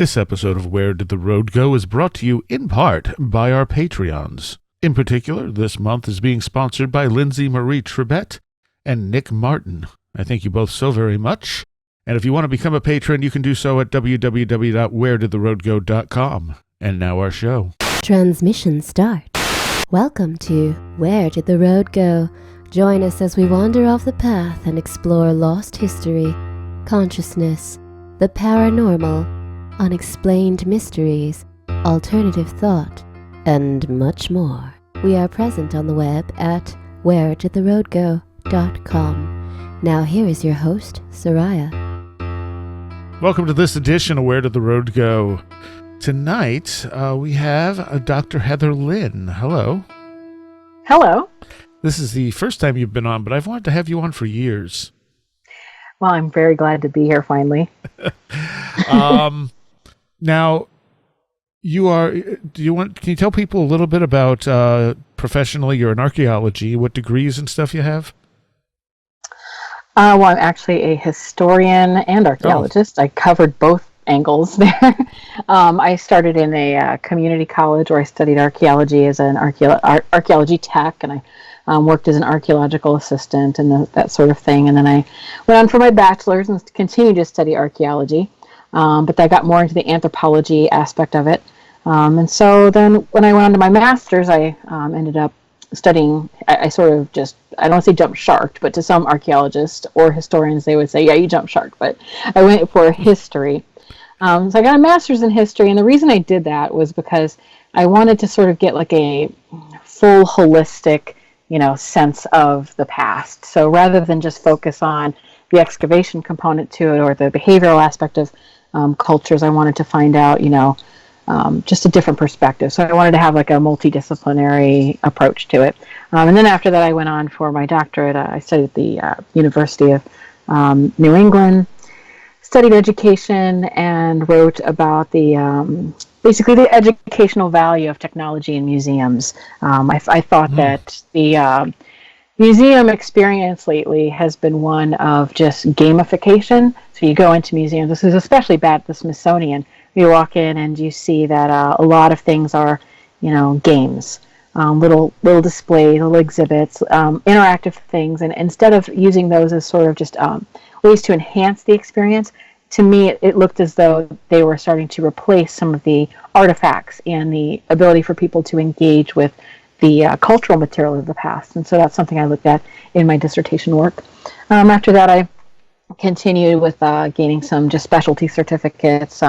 This episode of Where Did the Road Go is brought to you in part by our Patreons. In particular, this month is being sponsored by Lindsay Marie Trebet and Nick Martin. I thank you both so very much. And if you want to become a patron, you can do so at www.wheredidtheroadgo.com. And now our show. Transmission start. Welcome to Where Did the Road Go? Join us as we wander off the path and explore lost history, consciousness, the paranormal, unexplained mysteries, alternative thought, and much more. We are present on the web at wheredidtheroadgo.com. Now here is your host, Seriah. Welcome to this edition of Where Did the Road Go? Tonight, we have Dr. Heather Lynn. Hello. Hello. This is the first time you've been on, but I've wanted to have you on for years. Well, I'm very glad to be here finally. Now, can you tell people a little bit about, professionally, you're in archaeology, what degrees and stuff you have? Well, I'm actually a historian and archaeologist. I covered both angles there. I started in a community college where I studied archaeology as an archaeology tech, and I worked as an archaeological assistant and that sort of thing. And then I went on for my bachelor's and continued to study archaeology. But I got more into the anthropology aspect of it. And so then when I went on to my master's, I ended up studying, I sort of just, I don't want to say jump sharked, but to some archaeologists or historians, they would say, yeah, you jump sharked. But I went for history. So I got a master's in history. And the reason I did that was because I wanted to sort of get like a full holistic, sense of the past. So rather than just focus on the excavation component to it or the behavioral aspect of cultures, I wanted to find out, just a different perspective. So I wanted to have like a multidisciplinary approach to it. And then after that, I went on for my doctorate. I studied at the University of New England, studied education, and wrote about the basically the educational value of technology in museums. I thought that the museum experience lately has been one of just gamification. So you go into museums, this is especially bad at the Smithsonian. You walk in and you see that a lot of things are, games, little displays, little exhibits, interactive things. And instead of using those as sort of just ways to enhance the experience, to me it looked as though they were starting to replace some of the artifacts and the ability for people to engage with the cultural material of the past. And so that's something I looked at in my dissertation work. After that, I continued with gaining some just specialty certificates,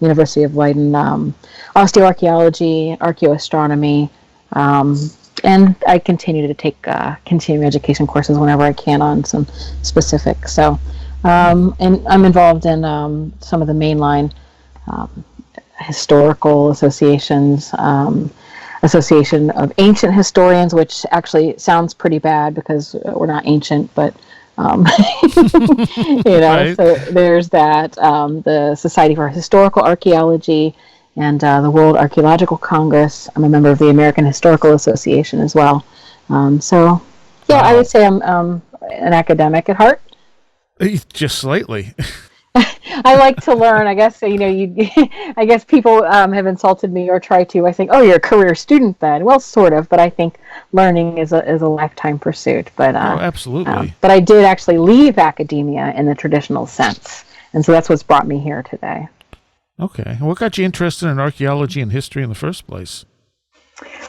University of Leiden, osteoarchaeology, archaeoastronomy, and I continue to take continuing education courses whenever I can on some specifics. So, and I'm involved in some of the mainline historical associations, Association of Ancient Historians, which actually sounds pretty bad because we're not ancient, but right. So there's that, the Society for Historical Archaeology and the World Archaeological Congress. I'm a member of the American Historical Association as well. So yeah, I would say I'm an academic at heart. Just slightly. I like to learn. I guess I guess people have insulted me or tried to. I think, oh, you're a career student then. Well, sort of, but I think learning is a lifetime pursuit. But absolutely. But I did actually leave academia in the traditional sense, and so that's what's brought me here today. Okay, what got you interested in archaeology and history in the first place?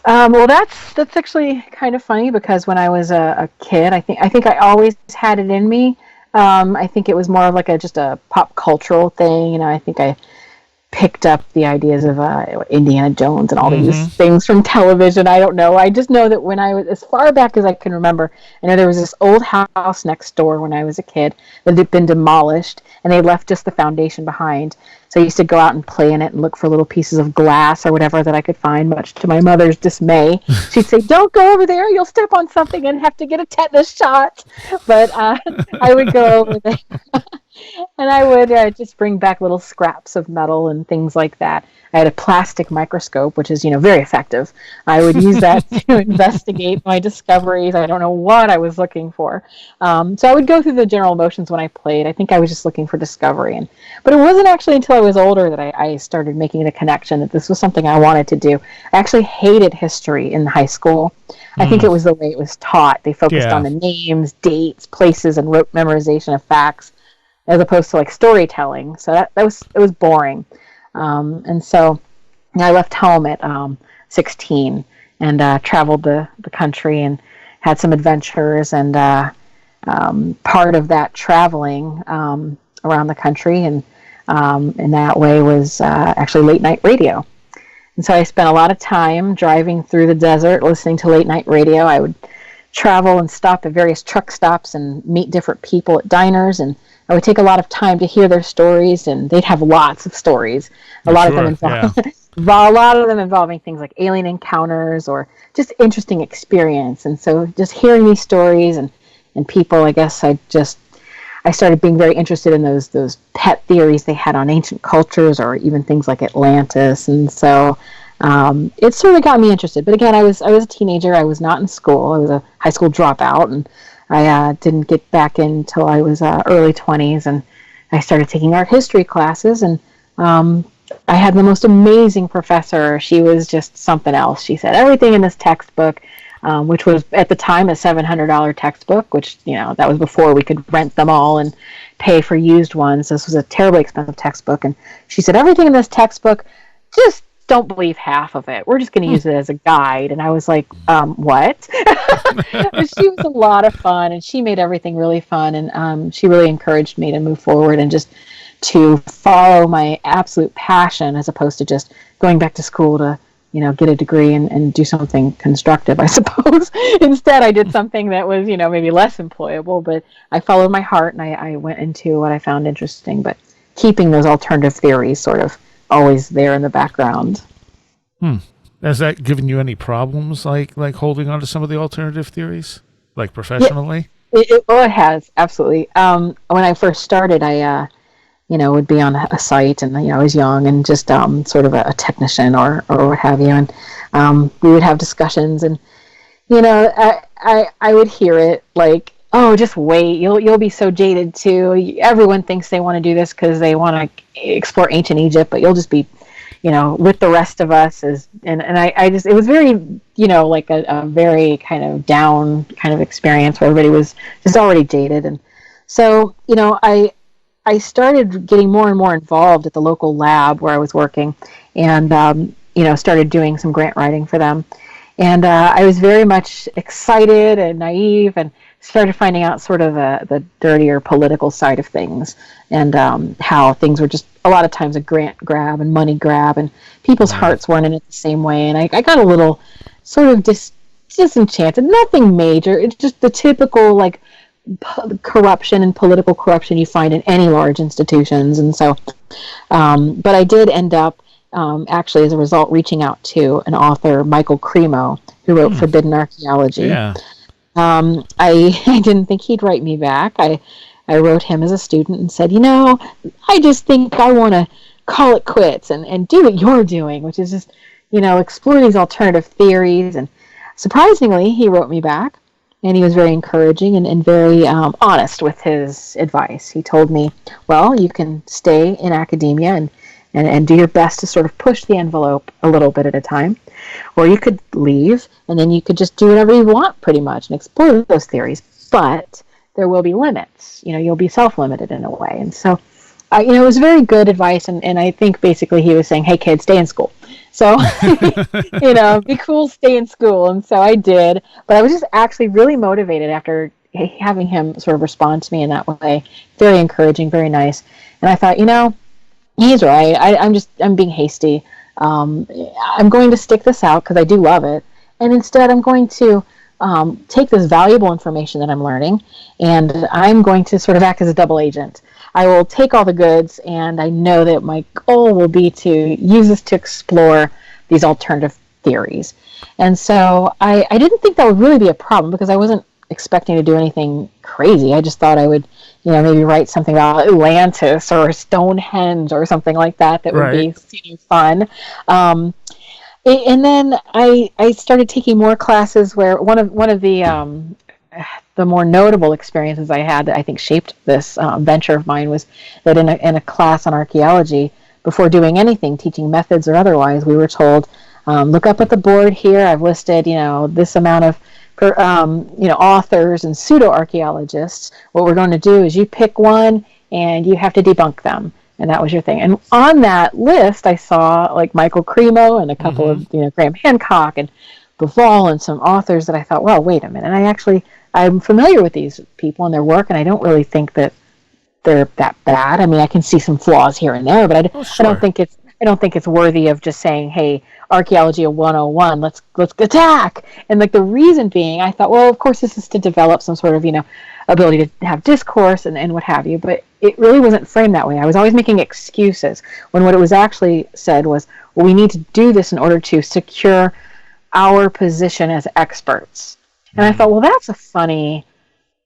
Well, that's actually kind of funny because when I was a kid, I think I always had it in me. I think it was more of like just a pop cultural thing. I think I picked up the ideas of Indiana Jones and all these things from television. I don't know. I just know that when I was, as far back as I can remember, I know there was this old house next door when I was a kid that had been demolished and they left just the foundation behind. So I used to go out and play in it and look for little pieces of glass or whatever that I could find, much to my mother's dismay. She'd say, don't go over there, you'll step on something and have to get a tetanus shot. But I would go over there. And I would just bring back little scraps of metal and things like that. I had a plastic microscope, which is, very effective. I would use that to investigate my discoveries. I don't know what I was looking for. So I would go through the general motions when I played. I think I was just looking for discovery. But it wasn't actually until I was older that I started making the connection that this was something I wanted to do. I actually hated history in high school. I think it was the way it was taught. They focused on the names, dates, places, and rote memorization of facts, as opposed to like storytelling. So it was boring. And so I left home at 16 and traveled the country and had some adventures. And part of that traveling around the country and in that way was actually late night radio. And so I spent a lot of time driving through the desert listening to late night radio. I would travel and stop at various truck stops and meet different people at diners, and I would take a lot of time to hear their stories, and they'd have lots of stories. A lot of them involving things like alien encounters or just interesting experience. And so just hearing these stories and people, I guess I started being very interested in those pet theories they had on ancient cultures or even things like Atlantis. And so it sort of got me interested. But again, I was a teenager. I was not in school. I was a high school dropout, and I didn't get back in until I was early 20s, and I started taking art history classes, and I had the most amazing professor. She was just something else. She said, everything in this textbook, which was at the time a $700 textbook, which, that was before we could rent them all and pay for used ones. This was a terribly expensive textbook. And she said, everything in this textbook, just don't believe half of it. We're just going to use it as a guide. And I was like, what? But she was a lot of fun, and she made everything really fun. And she really encouraged me to move forward and just to follow my absolute passion, as opposed to just going back to school to, get a degree and do something constructive, I suppose. Instead, I did something that was, maybe less employable, but I followed my heart and I went into what I found interesting, but keeping those alternative theories sort of always there in the background. Has that given you any problems, like holding on to some of the alternative theories, like professionally? It has, absolutely. When I first started, I would be on a site, and I was young and just sort of a technician or what have you, and we would have discussions, and I would hear it like, oh, just wait, you'll be so jaded too. Everyone thinks they want to do this because they want to explore ancient Egypt, but you'll just be, with the rest of us. And I just, it was very, like a very kind of down kind of experience where everybody was just already jaded. And so, I started getting more and more involved at the local lab where I was working, and, started doing some grant writing for them. And I was very much excited and naive, and started finding out sort of the dirtier political side of things, and how things were just a lot of times a grant grab and money grab, and people's hearts weren't in it the same way. And I got a little sort of disenchanted. Nothing major. It's just the typical like corruption and political corruption you find in any large institutions. And so, but I did end up actually, as a result, reaching out to an author, Michael Cremo, who wrote Forbidden Archaeology. Yeah. I didn't think he'd write me back. I wrote him as a student and said, I just think I want to call it quits and do what you're doing, which is just, explore these alternative theories. And surprisingly, he wrote me back, and he was very encouraging and very honest with his advice. He told me, well, you can stay in academia and do your best to sort of push the envelope a little bit at a time, or you could leave and then you could just do whatever you want pretty much and explore those theories, but there will be limits. You'll be self-limited in a way. And so, it was very good advice, and I think basically he was saying, hey kids, stay in school. So, be cool, stay in school. And so I did, but I was just actually really motivated after having him sort of respond to me in that way. Very encouraging, very nice. And I thought, he's right. I'm being hasty. I'm going to stick this out because I do love it. And instead I'm going to take this valuable information that I'm learning, and I'm going to sort of act as a double agent. I will take all the goods, and I know that my goal will be to use this to explore these alternative theories. And so I didn't think that would really be a problem, because I wasn't expecting to do anything crazy. I just thought I would, maybe write something about Atlantis or Stonehenge or something like that would be fun. And then I started taking more classes where one of the more notable experiences I had that I think shaped this venture of mine was that in a class on archaeology, before doing anything, teaching methods or otherwise, we were told, look up at the board here. I've listed, this amount of, authors and pseudo-archaeologists. What we're going to do is you pick one and you have to debunk them. And that was your thing. And on that list, I saw like Michael Cremo and a couple of, Graham Hancock and Bevall and some authors that I thought, well, wait a minute. And I'm familiar with these people and their work, and I don't really think that they're that bad. I mean, I can see some flaws here and there, but I don't think it's worthy of just saying, hey, archaeology 101, let's attack. And like the reason being, I thought, well, of course this is to develop some sort of, ability to have discourse and what have you, but it really wasn't framed that way. I was always making excuses when what it was actually said was, well, we need to do this in order to secure our position as experts. And I thought, well, that's a funny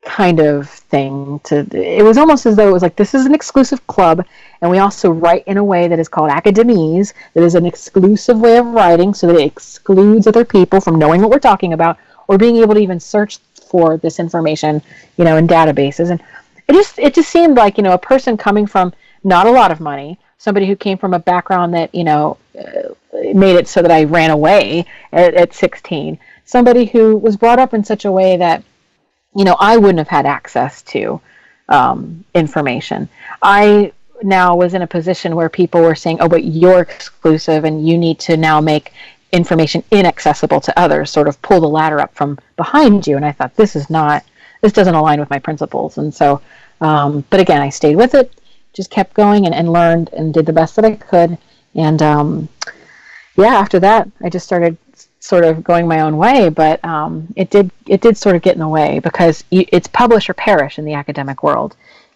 kind of thing it was almost as though it was like, this is an exclusive club, and we also write in a way that is called academies, that is an exclusive way of writing, so that it excludes other people from knowing what we're talking about or being able to even search for this information, in databases. And it just seemed like, a person coming from not a lot of money, somebody who came from a background that, made it so that I ran away at 16, somebody who was brought up in such a way that, I wouldn't have had access to information. I now was in a position where people were saying, oh, but you're exclusive and you need to now make information inaccessible to others, sort of pull the ladder up from behind you. And I thought, this doesn't align with my principles. And so, but again, I stayed with it, just kept going and learned and did the best that I could. And after that, I just started sort of going my own way, but it did sort of get in the way because it's publish or perish in the academic world.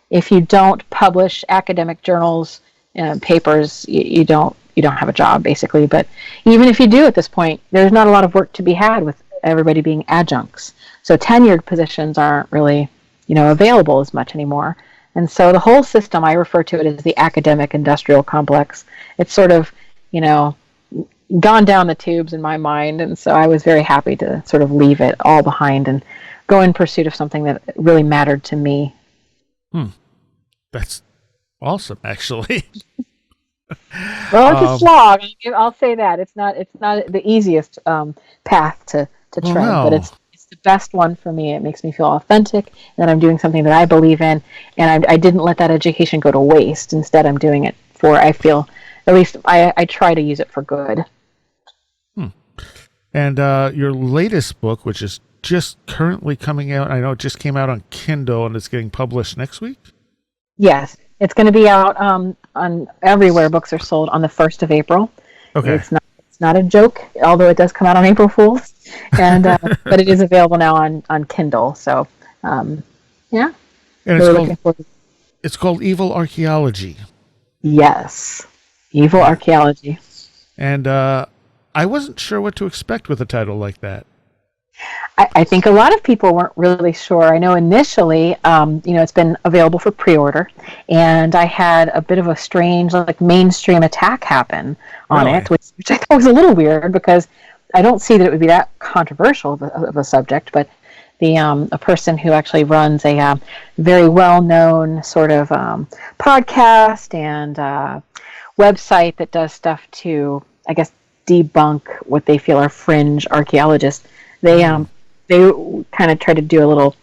If you don't publish academic journals and papers, you don't have a job, basically. But even if you do at this point, there's not a lot of work to be had with everybody being adjuncts. So tenured positions aren't really, available as much anymore. And so the whole system, I refer to it as the academic industrial complex. It's sort of, gone down the tubes in my mind. And so I was very happy to sort of leave it all behind and go in pursuit of something that really mattered to me. That's awesome, actually. Well, it's a slog. I'll say that it's not the easiest path to tread, but it's the best one for me. It makes me feel authentic, and that I'm doing something that I believe in, and I didn't let that education go to waste. Instead, I'm doing it for, I feel, at least I try to use it for good. And your latest book, which is just currently coming out, I know it just came out on Kindle and it's getting published next week? Yes. It's going to be out on everywhere books are sold on the 1st of April. Okay. It's not a joke, although it does come out on April Fools, and but it is available now on Kindle. So, yeah. And it's called Evil Archaeology. Yes, Evil Archaeology. And I wasn't sure what to expect with a title like that. I think a lot of people weren't really sure. I know initially, it's been available for pre-order, and I had a bit of a strange, mainstream attack happen on it, which I thought was a little weird because I don't see that it would be that controversial of a subject. But a person who actually runs a very well-known sort of podcast and website that does stuff to, I guess, debunk what they feel are fringe archaeologists. They kind of tried to do a little,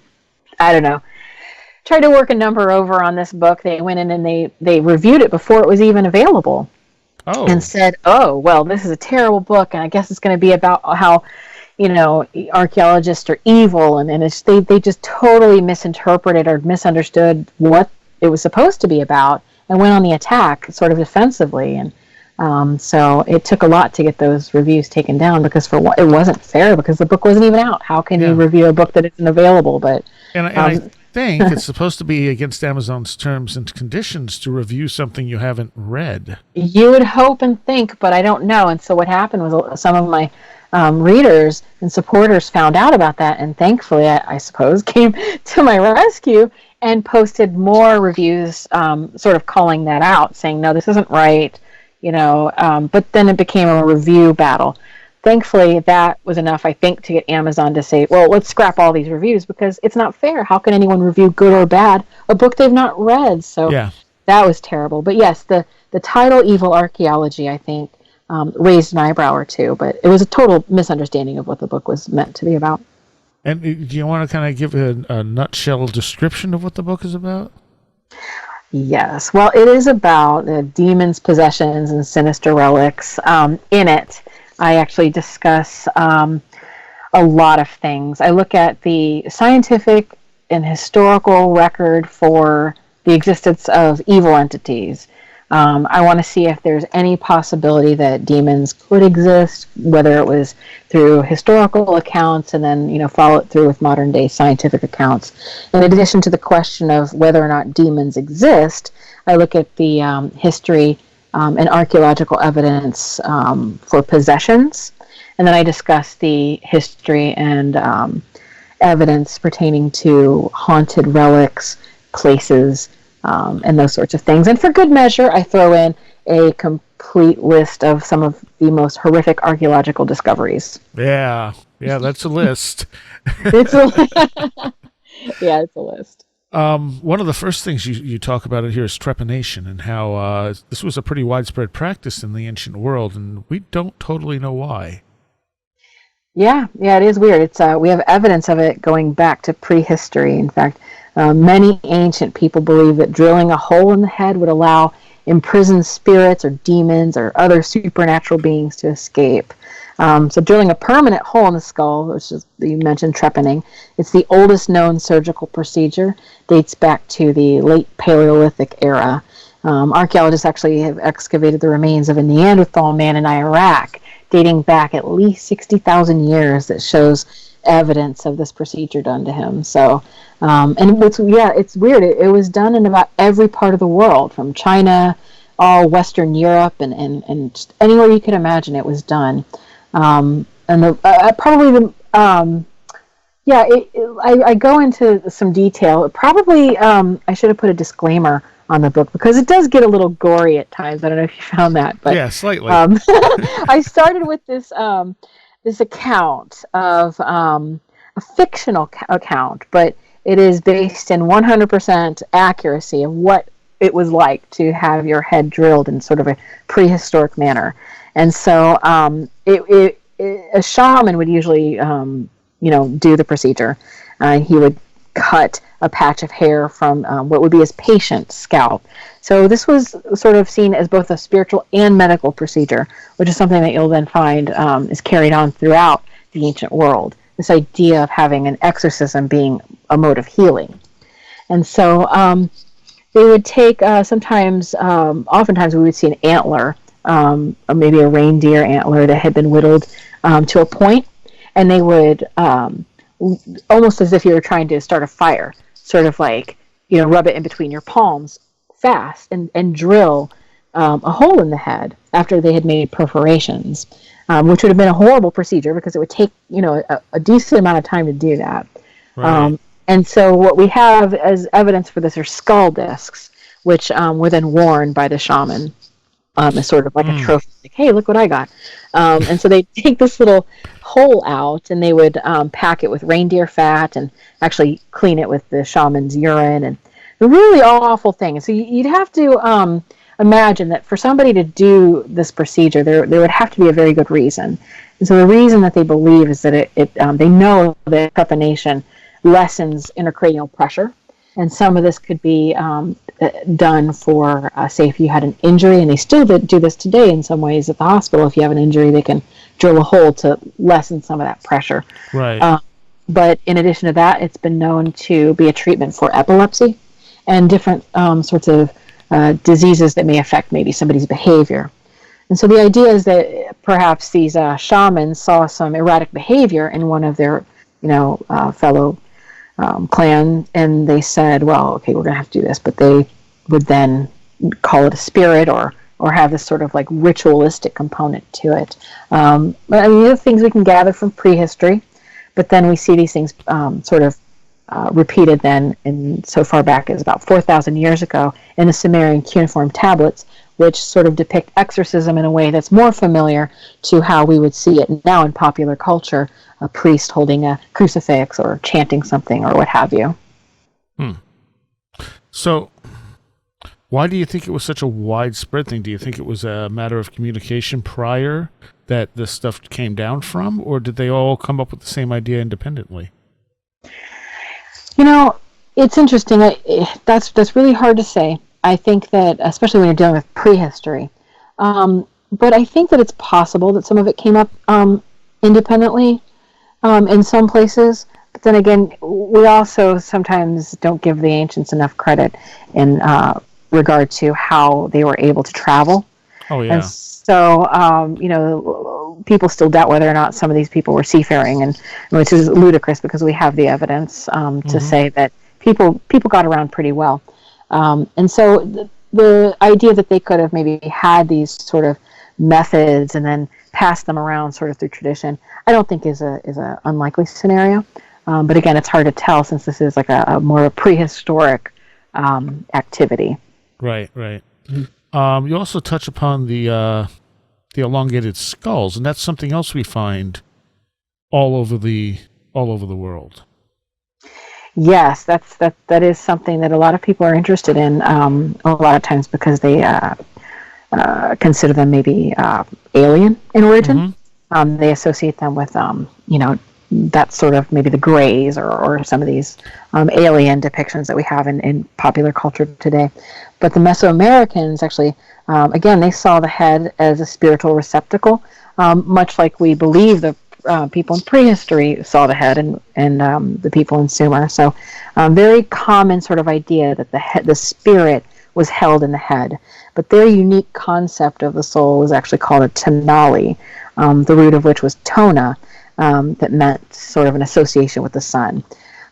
tried to work a number over on this book. They went in and they reviewed it before it was even available. And said, oh, well, this is a terrible book, and I guess it's going to be about how, archaeologists are evil, and they just totally misinterpreted or misunderstood what it was supposed to be about and went on the attack sort of defensively. And so it took a lot to get those reviews taken down because it wasn't fair because the book wasn't even out. How can you review a book that isn't available? But I think it's supposed to be against Amazon's terms and conditions to review something you haven't read. You would hope and think, but I don't know. And so what happened was some of my readers and supporters found out about that, and thankfully, I suppose, came to my rescue and posted more reviews, sort of calling that out, saying, no, this isn't right, but then it became a review battle. Thankfully, that was enough, I think, to get Amazon to say, well, let's scrap all these reviews because it's not fair. How can anyone review good or bad a book they've not read? So that was terrible. But yes, the title Evil Archaeology, I think, raised an eyebrow or two, but it was a total misunderstanding of what the book was meant to be about. And do you want to kind of give a nutshell description of what the book is about? Yes. Well, it is about demons, possessions, and sinister relics. In it, I actually discuss a lot of things. I look at the scientific and historical record for the existence of evil entities. I want to see if there's any possibility that demons could exist, whether it was through historical accounts and then, follow it through with modern day scientific accounts. In addition to the question of whether or not demons exist, I look at the history and archaeological evidence for possessions. And then I discuss the history and evidence pertaining to haunted relics, places, and those sorts of things. And for good measure, I throw in a complete list of some of the most horrific archaeological discoveries. Yeah, that's a list. It's a list. One of the first things you talk about in here is trepanation and how this was a pretty widespread practice in the ancient world, and we don't totally know why. Yeah, it is weird. It's we have evidence of it going back to prehistory. In fact, many ancient people believe that drilling a hole in the head would allow imprisoned spirits or demons or other supernatural beings to escape. So drilling a permanent hole in the skull, which is, you mentioned trepanning, it's the oldest known surgical procedure, dates back to the late Paleolithic era. Archaeologists actually have excavated the remains of a Neanderthal man in Iraq, dating back at least 60,000 years, that shows evidence of this procedure done to him. So, and it's weird. It was done in about every part of the world, from China, all Western Europe, and just anywhere you could imagine it was done. I go into some detail. Probably, I should have put a disclaimer on the book because it does get a little gory at times. I don't know if you found that, but yeah, slightly. I started with this account of a fictional account, but it is based in 100% accuracy of what it was like to have your head drilled in sort of a prehistoric manner. And so a shaman would usually, do the procedure. He would cut a patch of hair from what would be his patient's scalp. So this was sort of seen as both a spiritual and medical procedure, which is something that you'll then find is carried on throughout the ancient world. This idea of having an exorcism being a mode of healing. And so they would take oftentimes we would see an antler, or maybe a reindeer antler that had been whittled to a point, and they would almost as if you were trying to start a fire, sort of like, rub it in between your palms fast and drill a hole in the head after they had made perforations, which would have been a horrible procedure because it would take, a decent amount of time to do that. Right. And so what we have as evidence for this are skull discs, which were then worn by the shaman as sort of like a trophy. Like, hey, look what I got. And so they take this little hole out and they would pack it with reindeer fat and actually clean it with the shaman's urine, and a really awful thing. And so you'd have to imagine that for somebody to do this procedure, there would have to be a very good reason. And so the reason that they believe is that they know that trepanation lessens intracranial pressure, and some of this could be done for, say, if you had an injury, and they still do this today in some ways at the hospital. If you have an injury, they can drill a hole to lessen some of that pressure. Right. But in addition to that, it's been known to be a treatment for epilepsy and different sorts of diseases that may affect maybe somebody's behavior. And so the idea is that perhaps these shamans saw some erratic behavior in one of their, fellow clan, and they said, well, okay, we're going to have to do this. But they would then call it a spirit or or have this sort of like ritualistic component to it. But I mean, the things we can gather from prehistory, but then we see these things sort of repeated then in so far back as about 4,000 years ago in the Sumerian cuneiform tablets, which sort of depict exorcism in a way that's more familiar to how we would see it now in popular culture, a priest holding a crucifix or chanting something or what have you. So, why do you think it was such a widespread thing? Do you think it was a matter of communication prior that this stuff came down from, or did they all come up with the same idea independently? You know, it's interesting. That's really hard to say. I think that, especially when you're dealing with prehistory, but I think that it's possible that some of it came up independently in some places. But then again, we also sometimes don't give the ancients enough credit in regard to how they were able to travel. Oh, yeah. And so, you know, people still doubt whether or not some of these people were seafaring, and which is ludicrous because we have the evidence to say that people got around pretty well. And so the idea that they could have maybe had these sort of methods and then passed them around sort of through tradition, I don't think is a unlikely scenario. But again, it's hard to tell since this is like a more prehistoric activity. Right. Mm-hmm. You also touch upon the elongated skulls, and that's something else we find all over the world. Yes, that is something that a lot of people are interested in. A lot of times because they consider them maybe alien in origin. Mm-hmm. They associate them with you know, that sort of maybe the Greys or some of these alien depictions that we have in popular culture today. But the Mesoamericans actually, again, they saw the head as a spiritual receptacle, much like we believe the people in prehistory saw the head and the people in Sumer. So very common sort of idea that the spirit was held in the head. But their unique concept of the soul was actually called a tonali, the root of which was tona, that meant sort of an association with the sun.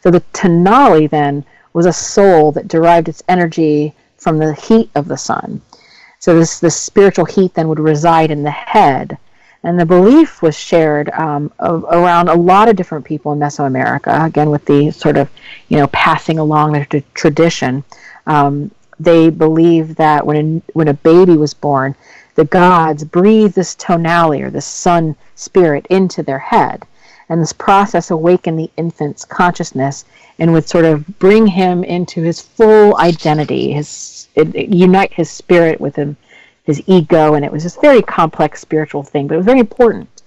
So the tonali then was a soul that derived its energy from the heat of the sun. So this spiritual heat then would reside in the head. And the belief was shared around a lot of different people in Mesoamerica, again with the sort of, you know, passing along the tradition. They believed that when a baby was born, the gods breathed this tonali, or this sun spirit, into their head. And this process awakened the infant's consciousness and would sort of bring him into his full identity, unite his spirit with his ego, and it was this very complex spiritual thing, but it was very important.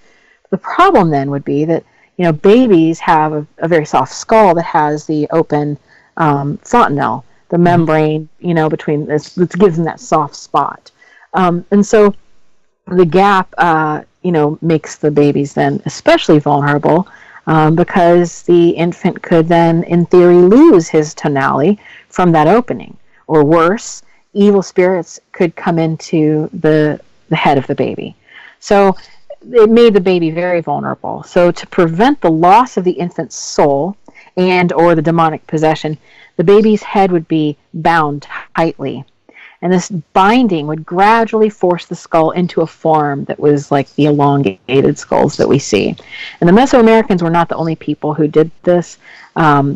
The problem then would be that, you know, babies have a very soft skull that has the open fontanelle, the membrane, you know, between this, that gives them that soft spot. And so the gap, you know, makes the babies then especially vulnerable because the infant could then, in theory, lose his tonali from that opening. Or worse, evil spirits could come into the head of the baby. So it made the baby very vulnerable. So to prevent the loss of the infant's soul and or the demonic possession, the baby's head would be bound tightly. And this binding would gradually force the skull into a form that was like the elongated skulls that we see. And the Mesoamericans were not the only people who did this.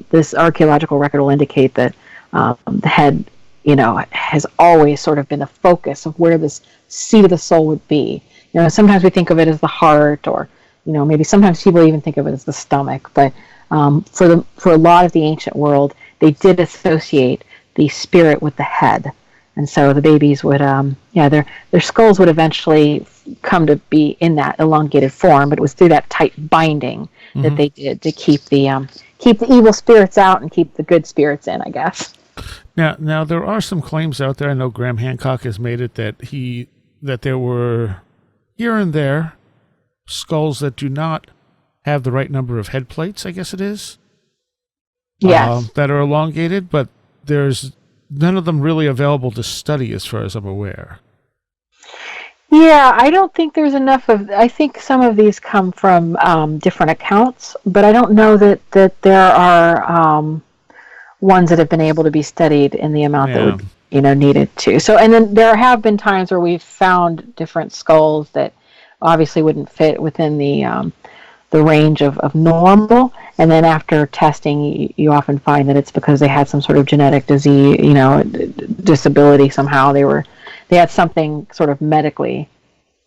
This archaeological record will indicate that the head, you know, has always sort of been the focus of where this seat of the soul would be. You know, sometimes we think of it as the heart, or, you know, maybe sometimes people even think of it as the stomach. But for a lot of the ancient world, they did associate the spirit with the head. And so the babies would, their skulls would eventually come to be in that elongated form, but it was through that tight binding that they did to keep the evil spirits out and keep the good spirits in, I guess. Now there are some claims out there. I know Graham Hancock has made it that there were here and there skulls that do not have the right number of head plates, I guess it is. Yes. That are elongated, but there's none of them really available to study as far as I'm aware. Yeah, I don't think there's enough of... I think some of these come from different accounts, but I don't know that there are ones that have been able to be studied in the amount that would needed to. So, and then there have been times where we've found different skulls that obviously wouldn't fit within the range of normal, and then after testing, you often find that it's because they had some sort of genetic disease, disability somehow. They had something sort of medically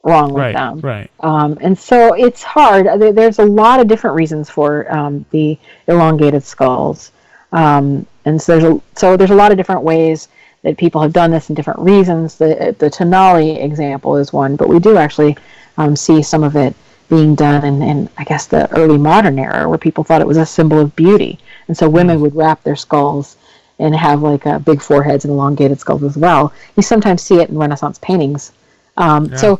wrong with them. Right. And so it's hard. There's a lot of different reasons for the elongated skulls, and so there's a lot of different ways that people have done this in different reasons. The Tenali example is one, but we do actually see some of it being done in I guess the early modern era, where people thought it was a symbol of beauty, and so women would wrap their skulls and have like big foreheads and elongated skulls as well. You sometimes see it in Renaissance paintings. So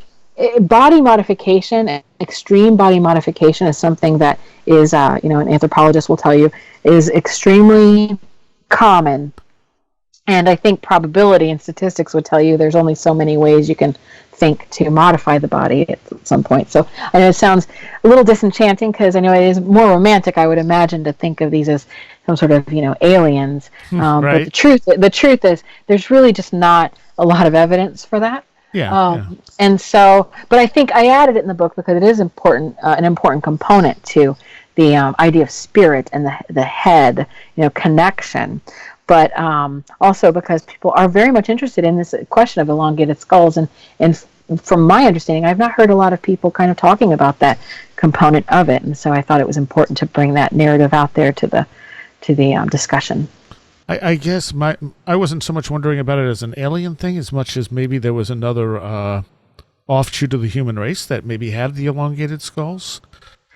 body modification, extreme body modification, is something that is, an anthropologist will tell you, is extremely common. And I think probability and statistics would tell you there's only so many ways you can think to modify the body at some point. So I know it sounds a little disenchanting, because I know it is more romantic, I would imagine, to think of these as some sort of, aliens. Right. But the truth is there's really just not a lot of evidence for that. And so, but I think I added it in the book because it is important, an important component to the idea of spirit and the head, connection. But also because people are very much interested in this question of elongated skulls, and from my understanding, I've not heard a lot of people kind of talking about that component of it, and so I thought it was important to bring that narrative out there to the discussion. I guess I wasn't so much wondering about it as an alien thing as much as maybe there was another offshoot of the human race that maybe had the elongated skulls.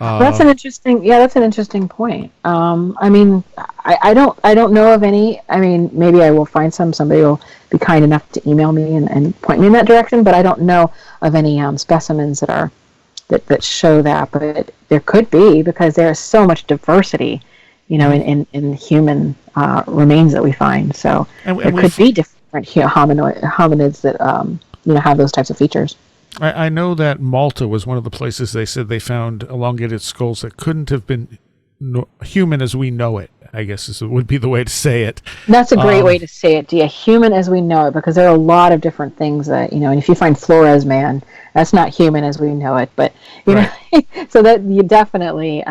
That's an interesting point. I mean, I don't know of any. I mean, maybe I will find some. Somebody will be kind enough to email me and point me in that direction. But I don't know of any specimens that show that. But there could be, because there is so much diversity, in human remains that we find. So there could be different hominids that have those types of features. I know that Malta was one of the places they said they found elongated skulls that couldn't have been human as we know it, I guess would be the way to say it. That's a great way to say it, human as we know it, because there are a lot of different things that, and if you find Flores man, that's not human as we know it, but, know, so that you definitely,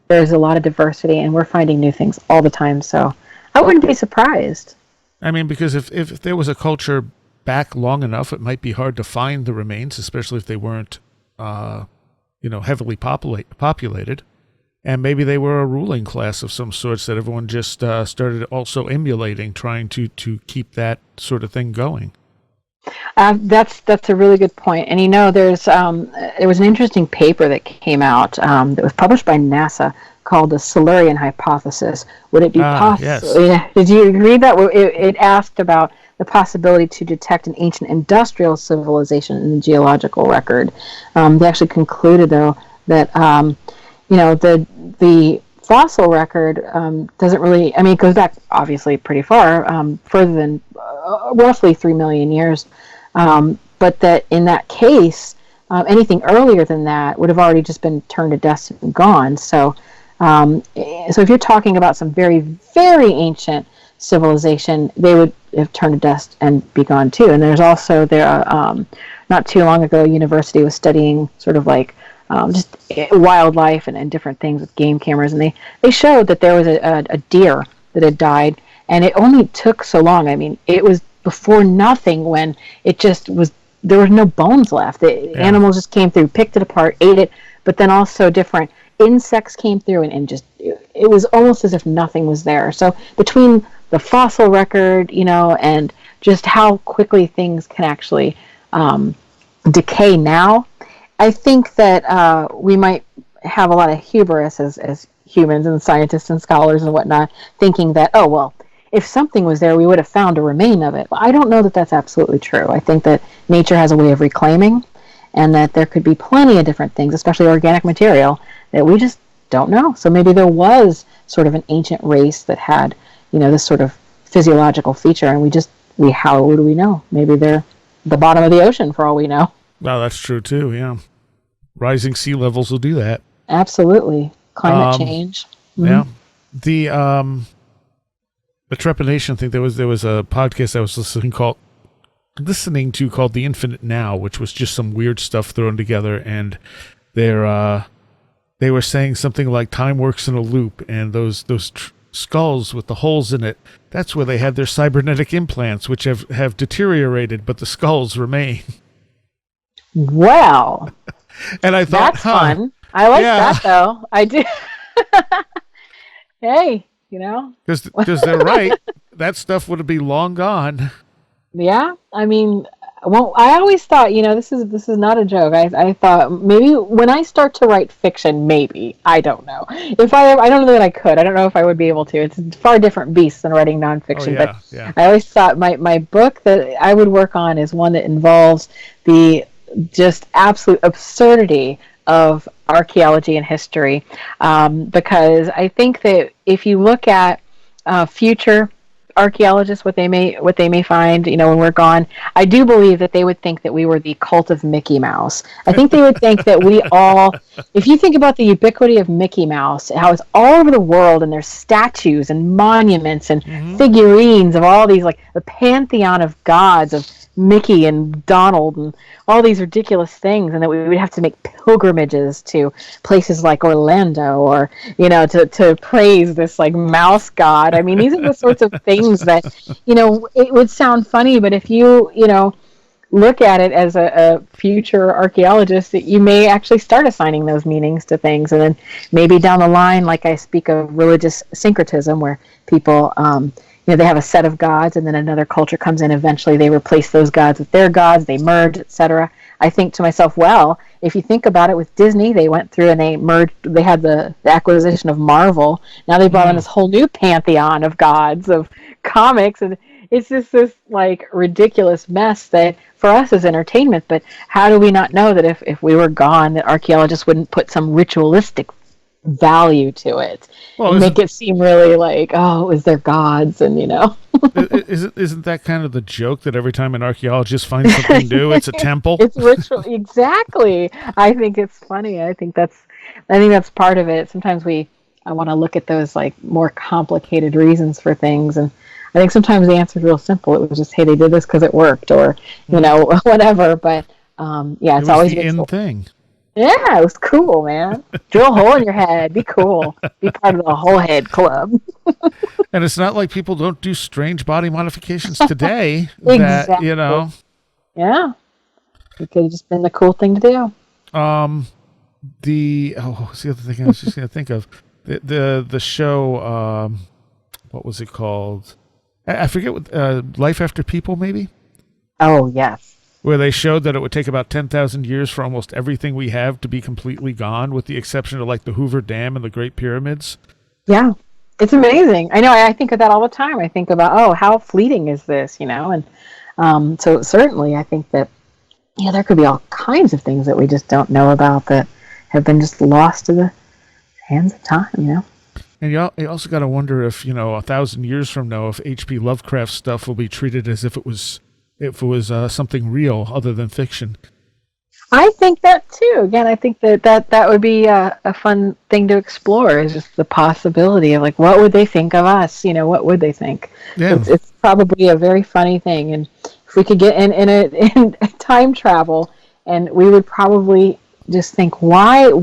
there's a lot of diversity, and we're finding new things all the time, so I wouldn't be surprised. I mean, because if there was a culture back long enough, it might be hard to find the remains, especially if they weren't, heavily populated. And maybe they were a ruling class of some sorts that everyone just started also emulating, trying to keep that sort of thing going. That's a really good point. And there was an interesting paper that came out that was published by NASA called the Silurian Hypothesis. Would it be possible? Yes. Yeah. Did you read that? It asked about the possibility to detect an ancient industrial civilization in the geological record. They actually concluded, though, that the fossil record doesn't really. I mean, it goes back obviously pretty far, further than roughly 3 million years. But that in that case, anything earlier than that would have already just been turned to dust and gone. So if you're talking about some very, very ancient civilization, they would have turned to dust and be gone too. And there's also not too long ago, a university was studying sort of like just wildlife and different things with game cameras, and they showed that there was a deer that had died, and it only took so long. I mean, it was before nothing when it just was, there were no bones left. Animals just came through, picked it apart, ate it, but then also different insects came through and just, it was almost as if nothing was there. So between the fossil record, and just how quickly things can actually decay now, I think that we might have a lot of hubris as humans and scientists and scholars and whatnot, thinking that, oh, well, if something was there, we would have found a remain of it. Well, I don't know that that's absolutely true. I think that nature has a way of reclaiming, and that there could be plenty of different things, especially organic material, that we just don't know. So maybe there was sort of an ancient race that had, this sort of physiological feature, and how would we know? Maybe they're the bottom of the ocean for all we know. Well, that's true too, yeah. Rising sea levels will do that. Absolutely. Climate change. Mm-hmm. Yeah. The Trepanation thing, there was a podcast I was listening to called The Infinite Now, which was just some weird stuff thrown together, and they were saying something like time works in a loop, and those skulls with the holes in it, that's where they had their cybernetic implants, which have deteriorated, but the skulls remain. Wow. And I thought, that's fun. I like that, though. I do. Hey, because they're right. That stuff would be long gone. Yeah, I mean, well, I always thought, this is not a joke. I thought maybe when I start to write fiction, maybe, I don't know. I don't know that I could. I don't know if I would be able to. It's a far different beast than writing nonfiction. But I always thought my book that I would work on is one that involves the just absolute absurdity of archaeology and history, because I think that if you look at future archaeologists, what they may find, when we're gone, I do believe that they would think that we were the cult of Mickey Mouse. I think they would think that we all, if you think about the ubiquity of Mickey Mouse, how it's all over the world, and there's statues and monuments and figurines of all these, like the pantheon of gods of Mickey and Donald and all these ridiculous things, and that we would have to make pilgrimages to places like Orlando, or to praise this like mouse god. I mean, these are the sorts of things that it would sound funny, but if you look at it as a future archaeologist, that you may actually start assigning those meanings to things, and then maybe down the line, like I speak of religious syncretism, where people they have a set of gods, and then another culture comes in. Eventually, they replace those gods with their gods. They merge, etc. I think to myself, well, if you think about it, with Disney, they went through and they merged. They had the acquisition of Marvel. Now they brought in this whole new pantheon of gods of comics, and it's just this like ridiculous mess that for us is entertainment. But how do we not know that if we were gone, that archaeologists wouldn't put some ritualistic value to it, and make it seem really like, oh, is there gods, and isn't that kind of the joke, that every time an archaeologist finds something new, it's a temple? It's ritual. Exactly. I think it's funny. I think that's part of it. Sometimes I want to look at those like more complicated reasons for things, and I think sometimes the answer is real simple. It was just, hey, they did this because it worked, or whatever. But it's always the in thing. Yeah, it was cool, man. Drill a hole in your head. Be cool. Be part of the whole head club. And it's not like people don't do strange body modifications today. Exactly. That, Yeah. It could have just been the cool thing to do. What's the other thing I was just going to think of? The show, what was it called? I forget what, Life After People, maybe? Oh, yes. Where they showed that it would take about 10,000 years for almost everything we have to be completely gone, with the exception of like the Hoover Dam and the Great Pyramids. Yeah, it's amazing. I know. I think of that all the time. I think about, oh, how fleeting is this, and so certainly I think that there could be all kinds of things that we just don't know about that have been just lost to the hands of time. And you also got to wonder if 1,000 years from now, if H.P. Lovecraft stuff will be treated as if it was something real other than fiction. I think that too. Again, I think that would be a fun thing to explore, is just the possibility of like, what would they think of us? What would they think? Yeah. It's probably a very funny thing, and if we could get in a time travel, and we would probably just think, what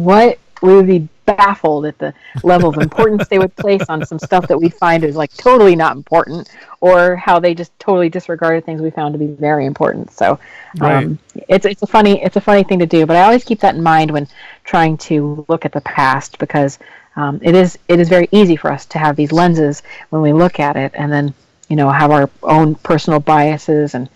we would be baffled at the level of importance they would place on some stuff that we find is like totally not important, or how they just totally disregarded things we found to be very important. So right. It's a funny thing to do, but I always keep that in mind when trying to look at the past, because it is very easy for us to have these lenses when we look at it, and then have our own personal biases and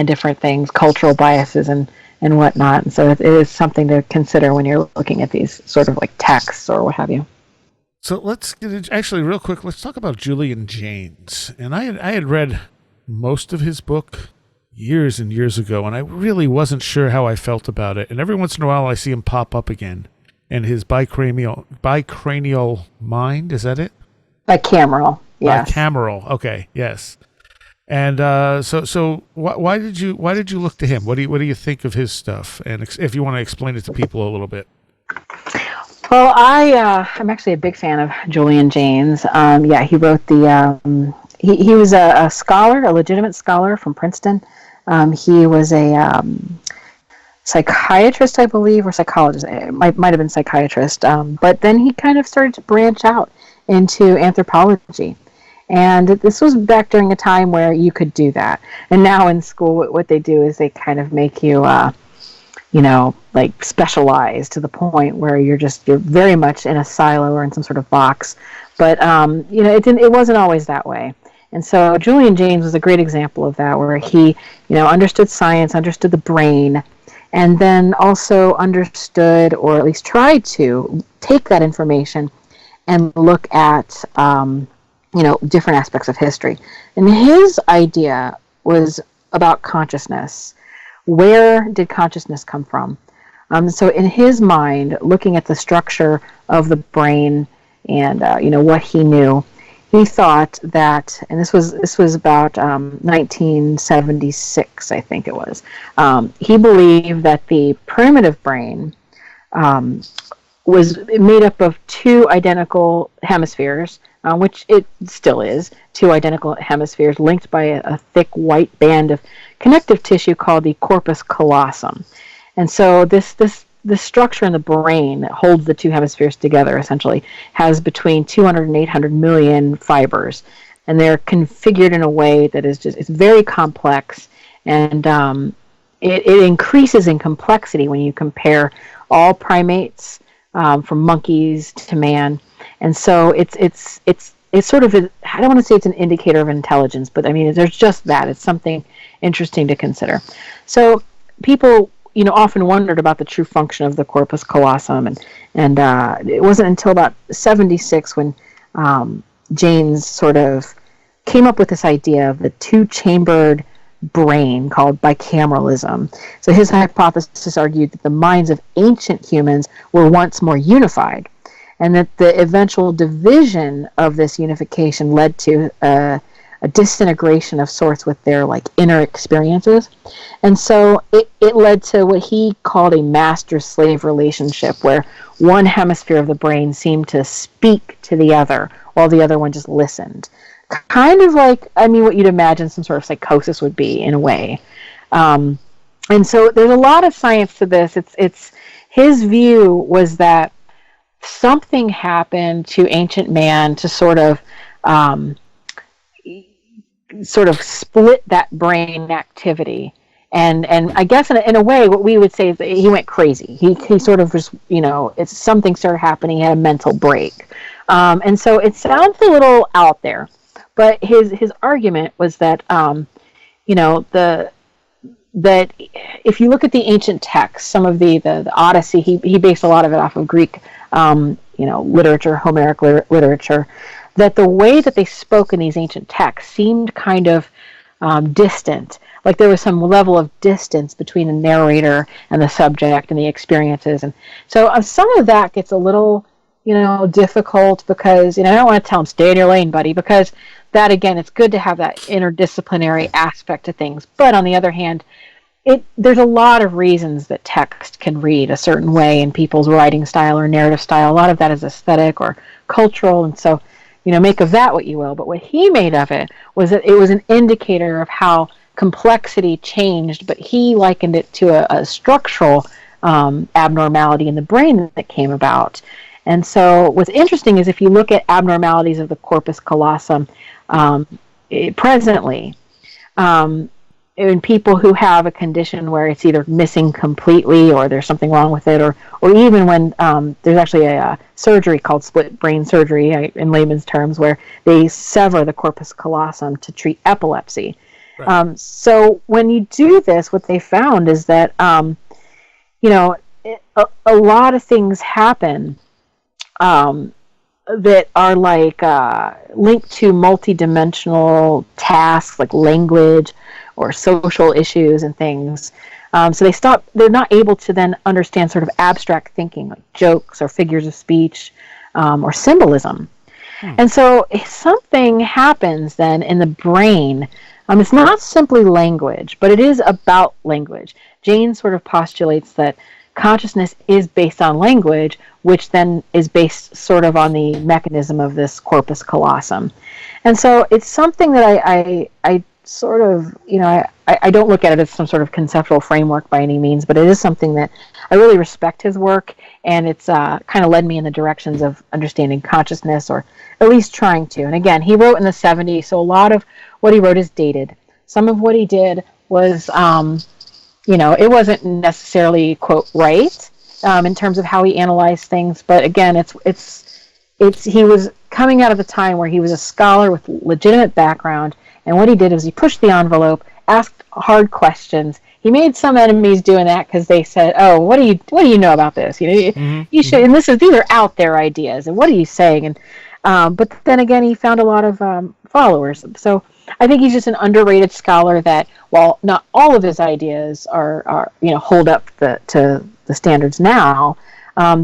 different things, cultural biases and whatnot. And so it is something to consider when you're looking at these sort of like texts or what have you. So let's actually real quick, let's talk about Julian James. And I had read most of his book years and years ago, and I really wasn't sure how I felt about it. And every once in a while I see him pop up again. And his bicranial mind, is that it? Bicameral, yes. Bicameral, okay, yes. And so why did you look to him? What do you think of his stuff? And if you want to explain it to people a little bit. Well, I'm actually a big fan of Julian James. He wrote the he was a scholar, a legitimate scholar from Princeton. He was a psychiatrist, I believe, or psychologist. It might have been psychiatrist. But then he kind of started to branch out into anthropology. And this was back during a time where you could do that. And now in school, what they do is they kind of make you, like specialized to the point where you're very much in a silo or in some sort of box. But, it wasn't always that way. And so Julian James was a great example of that, where he, understood science, understood the brain, and then also understood, or at least tried to, take that information and look at, different aspects of history. And his idea was about consciousness. Where did consciousness come from? So in his mind, looking at the structure of the brain and, what he knew, he thought that, and this was about 1976, I think it was. He believed that the primitive brain was made up of two identical hemispheres, which it still is, two identical hemispheres linked by a thick white band of connective tissue called the corpus callosum. And so this structure in the brain that holds the two hemispheres together essentially has between 200 and 800 million fibers, and they're configured in a way that is it's very complex, and it increases in complexity when you compare all primates, from monkeys to man. And so it's sort of I don't want to say it's an indicator of intelligence, but I mean, there's just that. It's something interesting to consider. So people often wondered about the true function of the corpus callosum, and it wasn't until about 76 when James sort of came up with this idea of the two-chambered brain called bicameralism. So his hypothesis argued that the minds of ancient humans were once more unified, and that the eventual division of this unification led to a disintegration of sorts with their inner experiences. And so it led to what he called a master-slave relationship, where one hemisphere of the brain seemed to speak to the other while the other one just listened. Kind of like, what you'd imagine some sort of psychosis would be, in a way. And so there's a lot of science to this. It's his view was that something happened to ancient man to sort of split that brain activity, and I guess in a way what we would say is that he went crazy. He sort of just it's something started happening. He had a mental break, and so it sounds a little out there, but his argument was that that if you look at the ancient texts, some of the Odyssey, he based a lot of it off of Greek literature, Homeric literature, that the way that they spoke in these ancient texts seemed kind of distant. Like there was some level of distance between the narrator and the subject and the experiences. And so some of that gets a little, difficult, because, I don't want to tell him, stay in your lane, buddy, because that, again, it's good to have that interdisciplinary aspect to things. But on the other hand, there's a lot of reasons that text can read a certain way in people's writing style or narrative style. A lot of that is aesthetic or cultural, and so make of that what you will. But what he made of it was that it was an indicator of how complexity changed, but he likened it to a structural abnormality in the brain that came about. And so what's interesting is if you look at abnormalities of the corpus callosum presently, in people who have a condition where it's either missing completely or there's something wrong with it, or even when there's actually a surgery called split brain surgery, in layman's terms, where they sever the corpus callosum to treat epilepsy. Right. So when you do this, what they found is that a lot of things happen that are linked to multidimensional tasks like language or social issues and things. So they're not able to then understand sort of abstract thinking, like jokes or figures of speech, or symbolism. And so if something happens then in the brain, it's not simply language, but it is about language. Jane sort of postulates that, consciousness is based on language, which then is based sort of on the mechanism of this corpus callosum. And so it's something that I sort of, I don't look at it as some sort of conceptual framework by any means, but it is something that I really respect his work, and it's kind of led me in the directions of understanding consciousness, or at least trying to. And again, he wrote in the 70s, so a lot of what he wrote is dated. Some of what he did was, it wasn't necessarily, quote, right in terms of how he analyzed things, but again, he was coming out of the time where he was a scholar with legitimate background, and what he did was he pushed the envelope, asked hard questions. He made some enemies doing that because they said, "Oh, what do you know about this? You should." And these are out there ideas, and what are you saying? And but then again, he found a lot of followers. So I think he's just an underrated scholar that, while not all of his ideas are hold up to the standards now,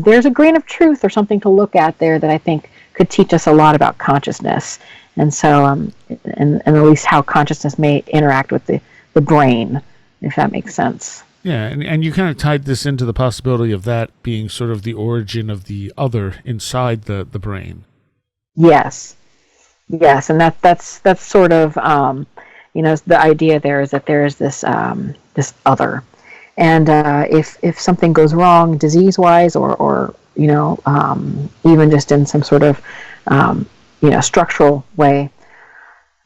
there's a grain of truth or something to look at there that I think could teach us a lot about consciousness, and so and at least how consciousness may interact with the brain, if that makes sense. Yeah, and you kind of tied this into the possibility of that being sort of the origin of the other inside the brain. Yes, and that's sort of the idea there is that there is this this other, and if something goes wrong disease-wise, or even just in some sort of structural way,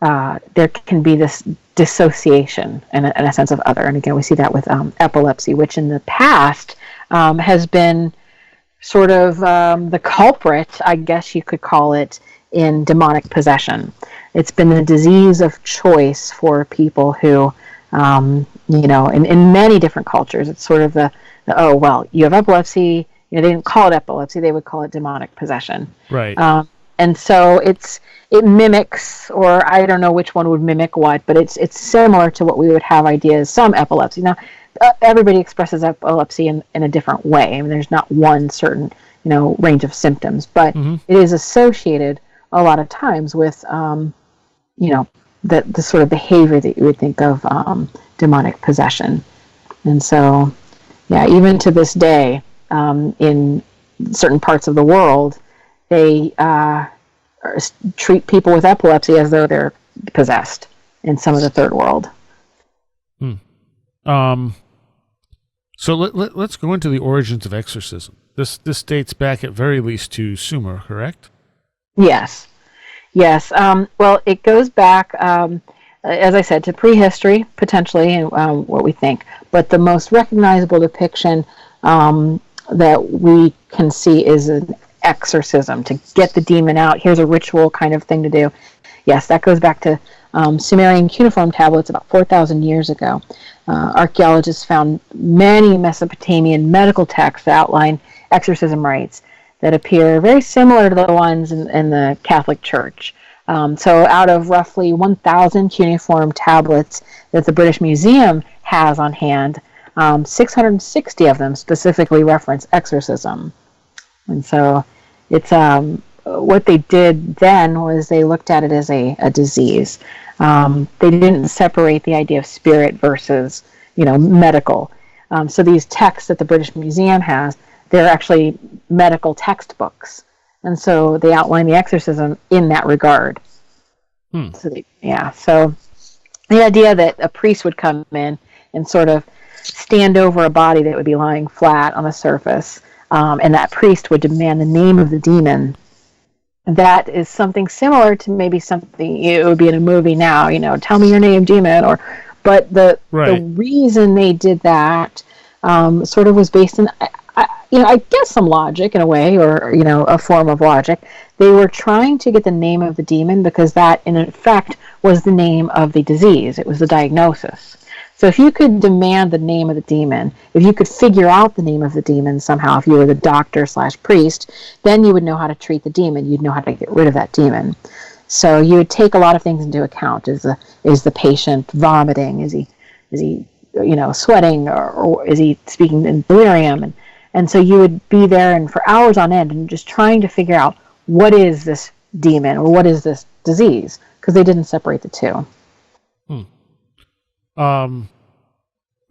there can be this dissociation and a sense of other. And again, we see that with epilepsy, which in the past has been sort of the culprit, I guess you could call it, in demonic possession. It's been the disease of choice for people who, in many different cultures, it's sort of oh, well, you have epilepsy. They didn't call it epilepsy; they would call it demonic possession. Right. And so it mimics, or I don't know which one would mimic what, but it's similar to what we would have ideas. Some epilepsy. Now, everybody expresses epilepsy in a different way. I mean, there's not one certain range of symptoms, but it is associated a lot of times with the sort of behavior that you would think of demonic possession. And so, yeah, even to this day, in certain parts of the world, they treat people with epilepsy as though they're possessed in some of the third world. So let's go into the origins of exorcism. This dates back at very least to Sumer, correct? Yes. Well, it goes back, as I said, to prehistory, potentially, and what we think. But the most recognizable depiction that we can see is an exorcism, to get the demon out. Here's a ritual kind of thing to do. Yes, that goes back to Sumerian cuneiform tablets about 4,000 years ago. Archaeologists found many Mesopotamian medical texts that outline exorcism rites that appear very similar to the ones in the Catholic Church. So out of roughly 1,000 cuneiform tablets that the British Museum has on hand, 660 of them specifically reference exorcism. And so it's what they did then was they looked at it as a disease. They didn't separate the idea of spirit versus medical. So these texts that the British Museum has, they're actually medical textbooks, and so they outline the exorcism in that regard. So the idea that a priest would come in and sort of stand over a body that would be lying flat on the surface, and that priest would demand the name of the demon. That is something similar to maybe something it would be in a movie now. Tell me your name, demon. But the reason they did that sort of was based in, I guess, some logic in a way, or a form of logic. They were trying to get the name of the demon because that, in effect, was the name of the disease. It was the diagnosis. So if you could demand the name of the demon, if you could figure out the name of the demon somehow, if you were the doctor/priest, then you would know how to treat the demon. You'd know how to get rid of that demon. So you would take a lot of things into account. Is the patient vomiting? Is he sweating, or is he speaking in delirium? And so you would be there and for hours on end and just trying to figure out what is this demon or what is this disease, because they didn't separate the two.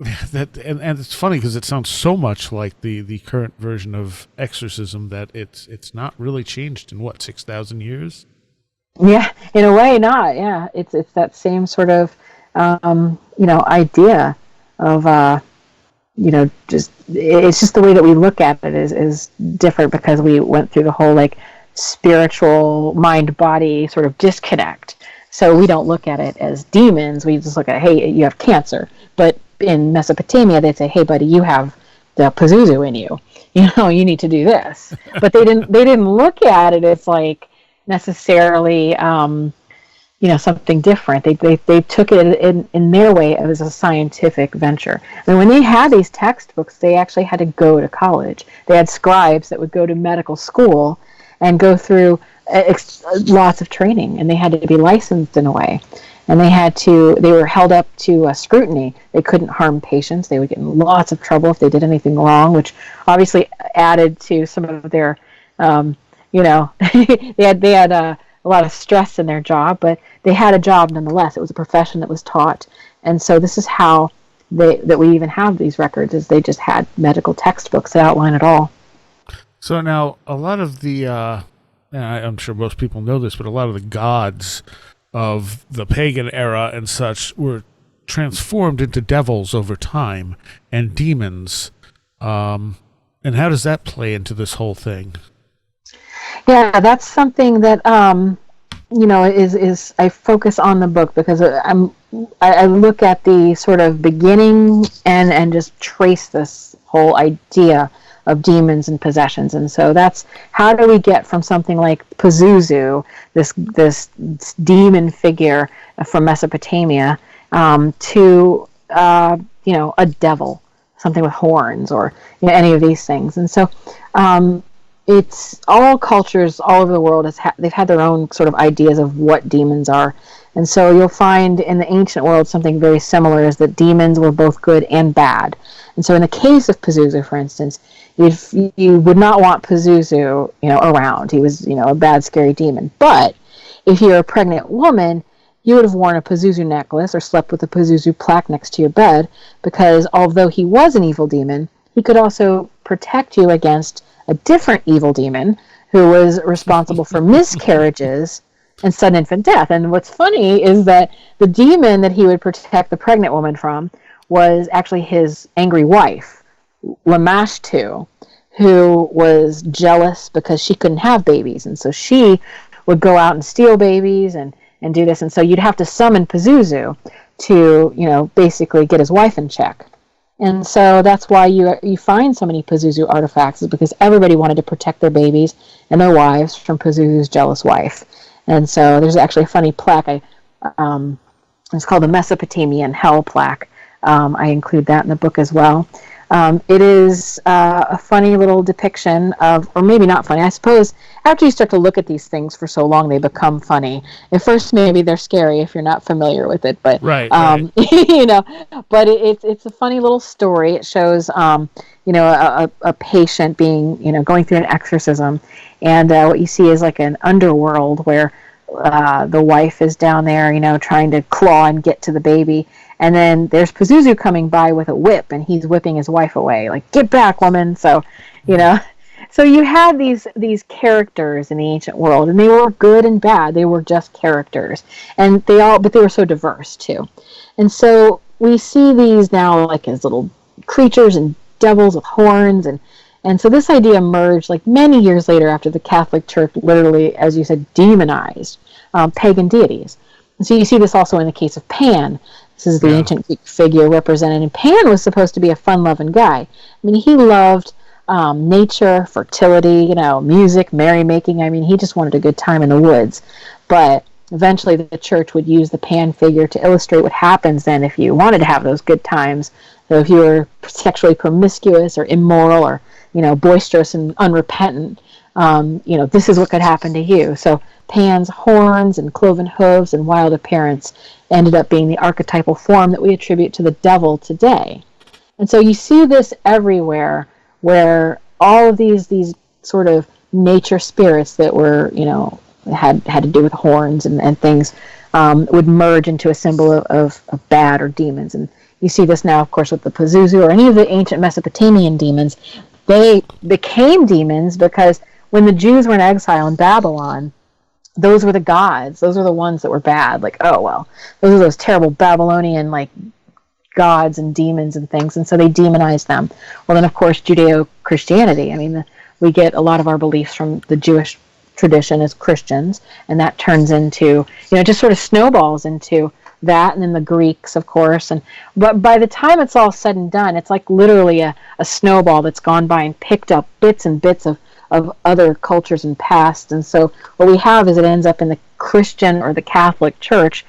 and it's funny because it sounds so much like the current version of exorcism that it's not really changed in what, 6,000 years. Yeah, in a way, not. Yeah, it's that same sort of idea of just it's just the way that we look at it is different because we went through the whole like spiritual mind body sort of disconnect. So we don't look at it as demons. We just look at, hey, you have cancer. But in Mesopotamia, they'd say, hey, buddy, you have the Pazuzu in you. You need to do this. But they didn't look at it as like necessarily something different. They took it in their way as a scientific venture. And when they had these textbooks, they actually had to go to college. They had scribes that would go to medical school and go through lots of training, and they had to be licensed in a way. And they were held up to scrutiny. They couldn't harm patients. They would get in lots of trouble if they did anything wrong, which obviously added to some of their, they had a lot of stress in their job, but they had a job nonetheless. It was a profession that was taught. And so this is how that we even have these records, is they just had medical textbooks that outline it all. So now a lot of the, I'm sure most people know this, but a lot of the gods of the pagan era and such were transformed into devils over time and demons. And how does that play into this whole thing? Yeah, that's something that is I focus on the book because I look at the sort of beginning and just trace this whole idea of demons and possessions. And so that's how do we get from something like Pazuzu, this demon figure from Mesopotamia, to a devil, something with horns, or any of these things. And so it's all cultures all over the world they've had their own sort of ideas of what demons are. And so you'll find in the ancient world something very similar, is that demons were both good and bad. And so in the case of Pazuzu, for instance, you would not want Pazuzu, around. He was, a bad, scary demon. But if you're a pregnant woman, you would have worn a Pazuzu necklace or slept with a Pazuzu plaque next to your bed, because although he was an evil demon, he could also protect you against a different evil demon who was responsible for miscarriages and sudden infant death. And what's funny is that the demon that he would protect the pregnant woman from was actually his angry wife, Lamashtu, who was jealous because she couldn't have babies. And so she would go out and steal babies and do this. And so you'd have to summon Pazuzu to, basically get his wife in check. And so that's why you find so many Pazuzu artifacts, is because everybody wanted to protect their babies and their wives from Pazuzu's jealous wife. And so there's actually a funny plaque. It's called the Mesopotamian Hell plaque. I include that in the book as well. It is a funny little depiction of, or maybe not funny, I suppose after you start to look at these things for so long, they become funny. At first, maybe they're scary if you're not familiar with it, but right. But it's a funny little story. It shows a patient being going through an exorcism, and what you see is like an underworld where the wife is down there, trying to claw and get to the baby. And then there's Pazuzu coming by with a whip, and he's whipping his wife away, like, get back, woman. So, so you had these characters in the ancient world, and they were good and bad. They were just characters, and but they were so diverse too. And so we see these now like as little creatures and devils with horns, and so this idea emerged like many years later after the Catholic Church literally, as you said, demonized pagan deities. And so you see this also in the case of Pan. This is the ancient Greek figure represented, and Pan was supposed to be a fun-loving guy. I mean, he loved nature, fertility, music, merrymaking. I mean, he just wanted a good time in the woods. But eventually the church would use the Pan figure to illustrate what happens then if you wanted to have those good times. So if you were sexually promiscuous or immoral or, boisterous and unrepentant, this is what could happen to you. So Pan's horns and cloven hooves and wild appearance ended up being the archetypal form that we attribute to the devil today. And so you see this everywhere, where all of these sort of nature spirits that were, had to do with horns and things, would merge into a symbol of bad or demons. And, you see this now, of course, with the Pazuzu or any of the ancient Mesopotamian demons. They became demons because when the Jews were in exile in Babylon, those were the gods. Those are the ones that were bad. Like, oh, well, those are those terrible Babylonian, like, gods and demons and things. And so they demonized them. Well, then, of course, Judeo-Christianity. I mean, we get a lot of our beliefs from the Jewish tradition as Christians, and that turns into, just sort of snowballs into that, and then the Greeks, of course. But by the time it's all said and done, it's like literally a snowball that's gone by and picked up bits and bits of other cultures and past. And so what we have is it ends up in the Christian or the Catholic Church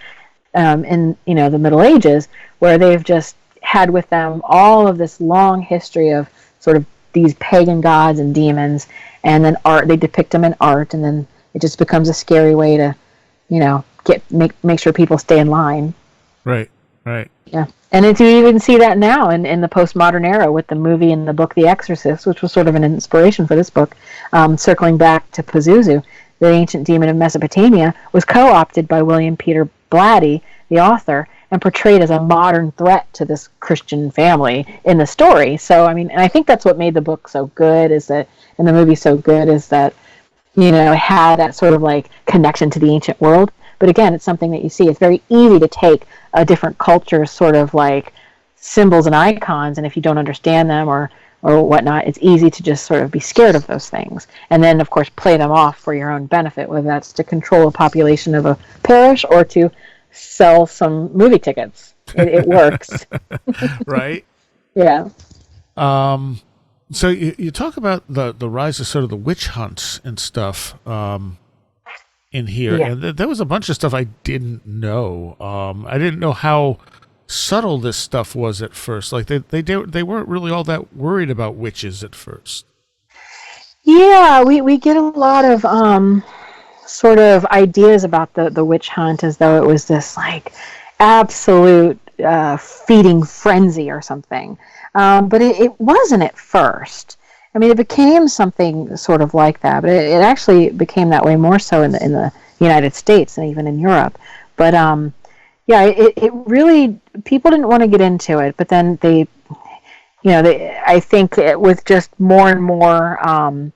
in the Middle Ages, where they've just had with them all of this long history of sort of these pagan gods and demons, and then art. They depict them in art, and then it just becomes a scary way to, make sure people stay in line. Right. Yeah, and you even see that now in the postmodern era with the movie and the book The Exorcist, which was sort of an inspiration for this book. Circling back to Pazuzu, the ancient demon of Mesopotamia, was co-opted by William Peter Blatty, the author, and portrayed as a modern threat to this Christian family in the story. So, I mean, and I think that's what made the book so good, is that, and the movie so good, is that, it had that sort of like connection to the ancient world. But again, it's something that you see. It's very easy to take a different culture's sort of like symbols and icons, and if you don't understand them or whatnot, it's easy to just sort of be scared of those things. And then, of course, play them off for your own benefit, whether that's to control a population of a parish or to sell some movie tickets. It works. Right. Yeah. So you talk about the rise of sort of the witch hunts and stuff in here, yeah. and there was a bunch of stuff I didn't know. I didn't know how subtle this stuff was at first. Like they weren't really all that worried about witches at first. Yeah, we get a lot of sort of ideas about the witch hunt as though it was this like absolute feeding frenzy or something. But it wasn't at first. I mean, it became something sort of like that, but it actually became that way more so in the United States and even in Europe. But it really, people didn't want to get into it, but then I think with just more and more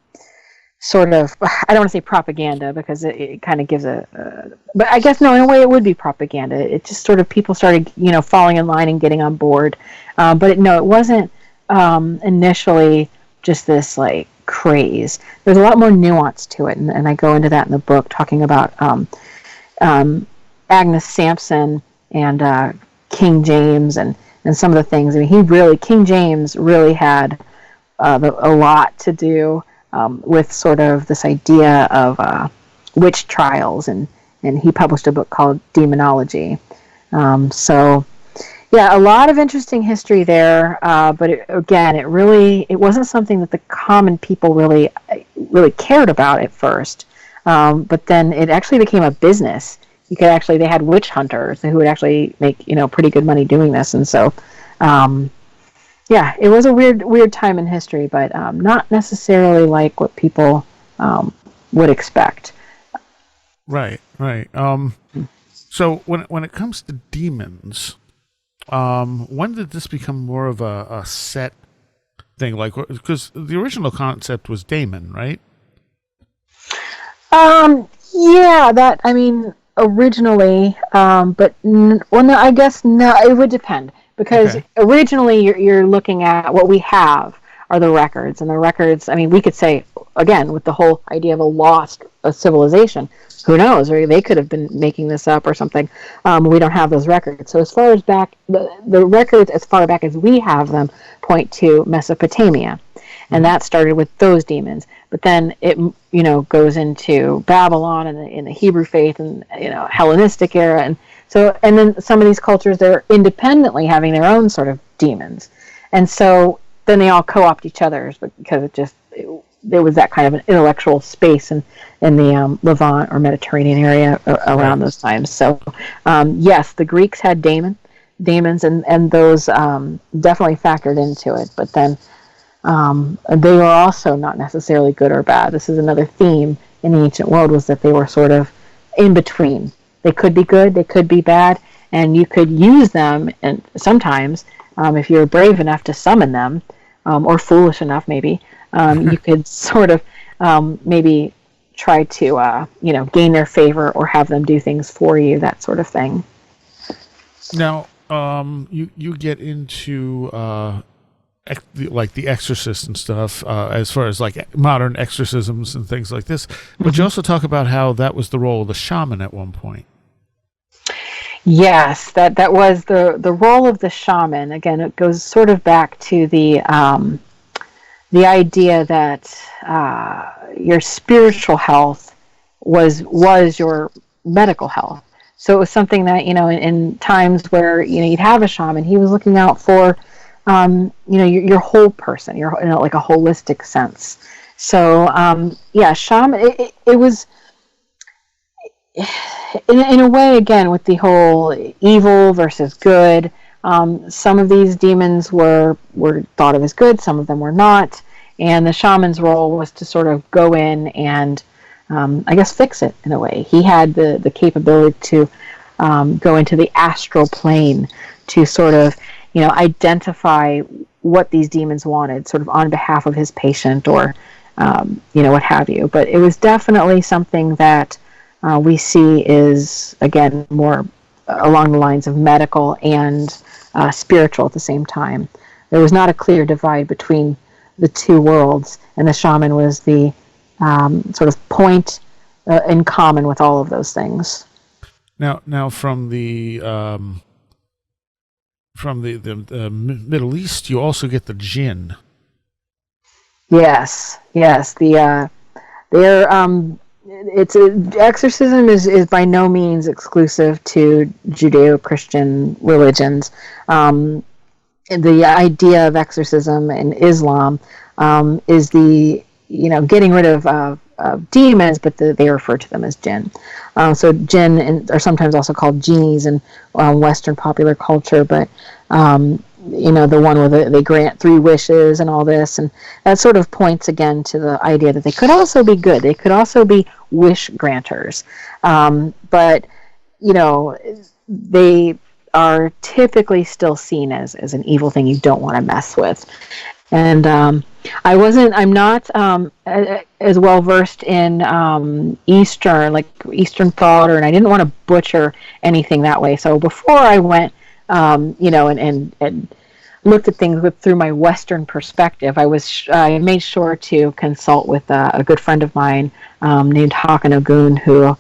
sort of, I don't want to say propaganda because it kind of gives but I guess, no, in a way it would be propaganda. It just sort of, people started, falling in line and getting on board. But it wasn't initially just this like craze. There's a lot more nuance to it, and I go into that in the book, talking about Agnes Sampson and King James and some of the things. I mean, King James really had a lot to do with sort of this idea of witch trials, and he published a book called Demonology. Yeah, a lot of interesting history there, but it wasn't something that the common people really cared about at first. But then it actually became a business. They had witch hunters who would actually make pretty good money doing this, and so it was a weird time in history, but not necessarily like what people would expect. Right. So when it comes to demons, when did this become more of a set thing? Like, because the original concept was daemon, right? Yeah, that, I mean, originally, but I guess no, it would depend, because originally you're looking at what we have are the records, and the records, I mean, we could say, again, with the whole idea of a civilization, who knows, or they could have been making this up or something. We don't have those records. So as far as back, the records as far back as we have them point to Mesopotamia, and that started with those demons. But then it, goes into Babylon and in the Hebrew faith and, Hellenistic era. And so, and then some of these cultures, they're independently having their own sort of demons. And so then they all co-opt each other's, because there was that kind of an intellectual space in the Levant or Mediterranean area around those times. So, yes, the Greeks had daemons, and those definitely factored into it. But then they were also not necessarily good or bad. This is another theme in the ancient world, was that they were sort of in between. They could be good, they could be bad, and you could use them, and sometimes, if you're brave enough to summon them, or foolish enough maybe, you could sort of maybe try to gain their favor or have them do things for you, that sort of thing. Now, you get into like the Exorcist and stuff, as far as like modern exorcisms and things like this, but you also talk about how that was the role of the shaman at one point. Yes, that was the role of the shaman. Again, it goes sort of back to the idea that your spiritual health was your medical health. So it was something that, in times where, you'd have a shaman, he was looking out for, your whole person, like a holistic sense. So, shaman, it was, in a way, again, with the whole evil versus good, some of these demons were thought of as good, some of them were not, and the shaman's role was to sort of go in and fix it in a way. He had the capability to go into the astral plane to sort of, identify what these demons wanted, sort of on behalf of his patient or, what have you. But it was definitely something that we see is, again, more along the lines of medical and spiritual at the same time. There was not a clear divide between the two worlds, and the shaman was the sort of point in common with all of those things. Now, from the Middle East, you also get the jinn. Yes. Exorcism is by no means exclusive to Judeo-Christian religions. The idea of exorcism in Islam is the getting rid of demons, but they refer to them as jinn. So jinn are sometimes also called genies in Western popular culture, but the one where they grant 3 wishes and all this, and that sort of points again to the idea that they could also be good. They could also be wish granters, but they are typically still seen as an evil thing you don't want to mess with. And I'm not as well versed in Eastern thought, and I didn't want to butcher anything that way. So before I went, and looked at things through my Western perspective, I made sure to consult with a good friend of mine named Hakan Ogun, who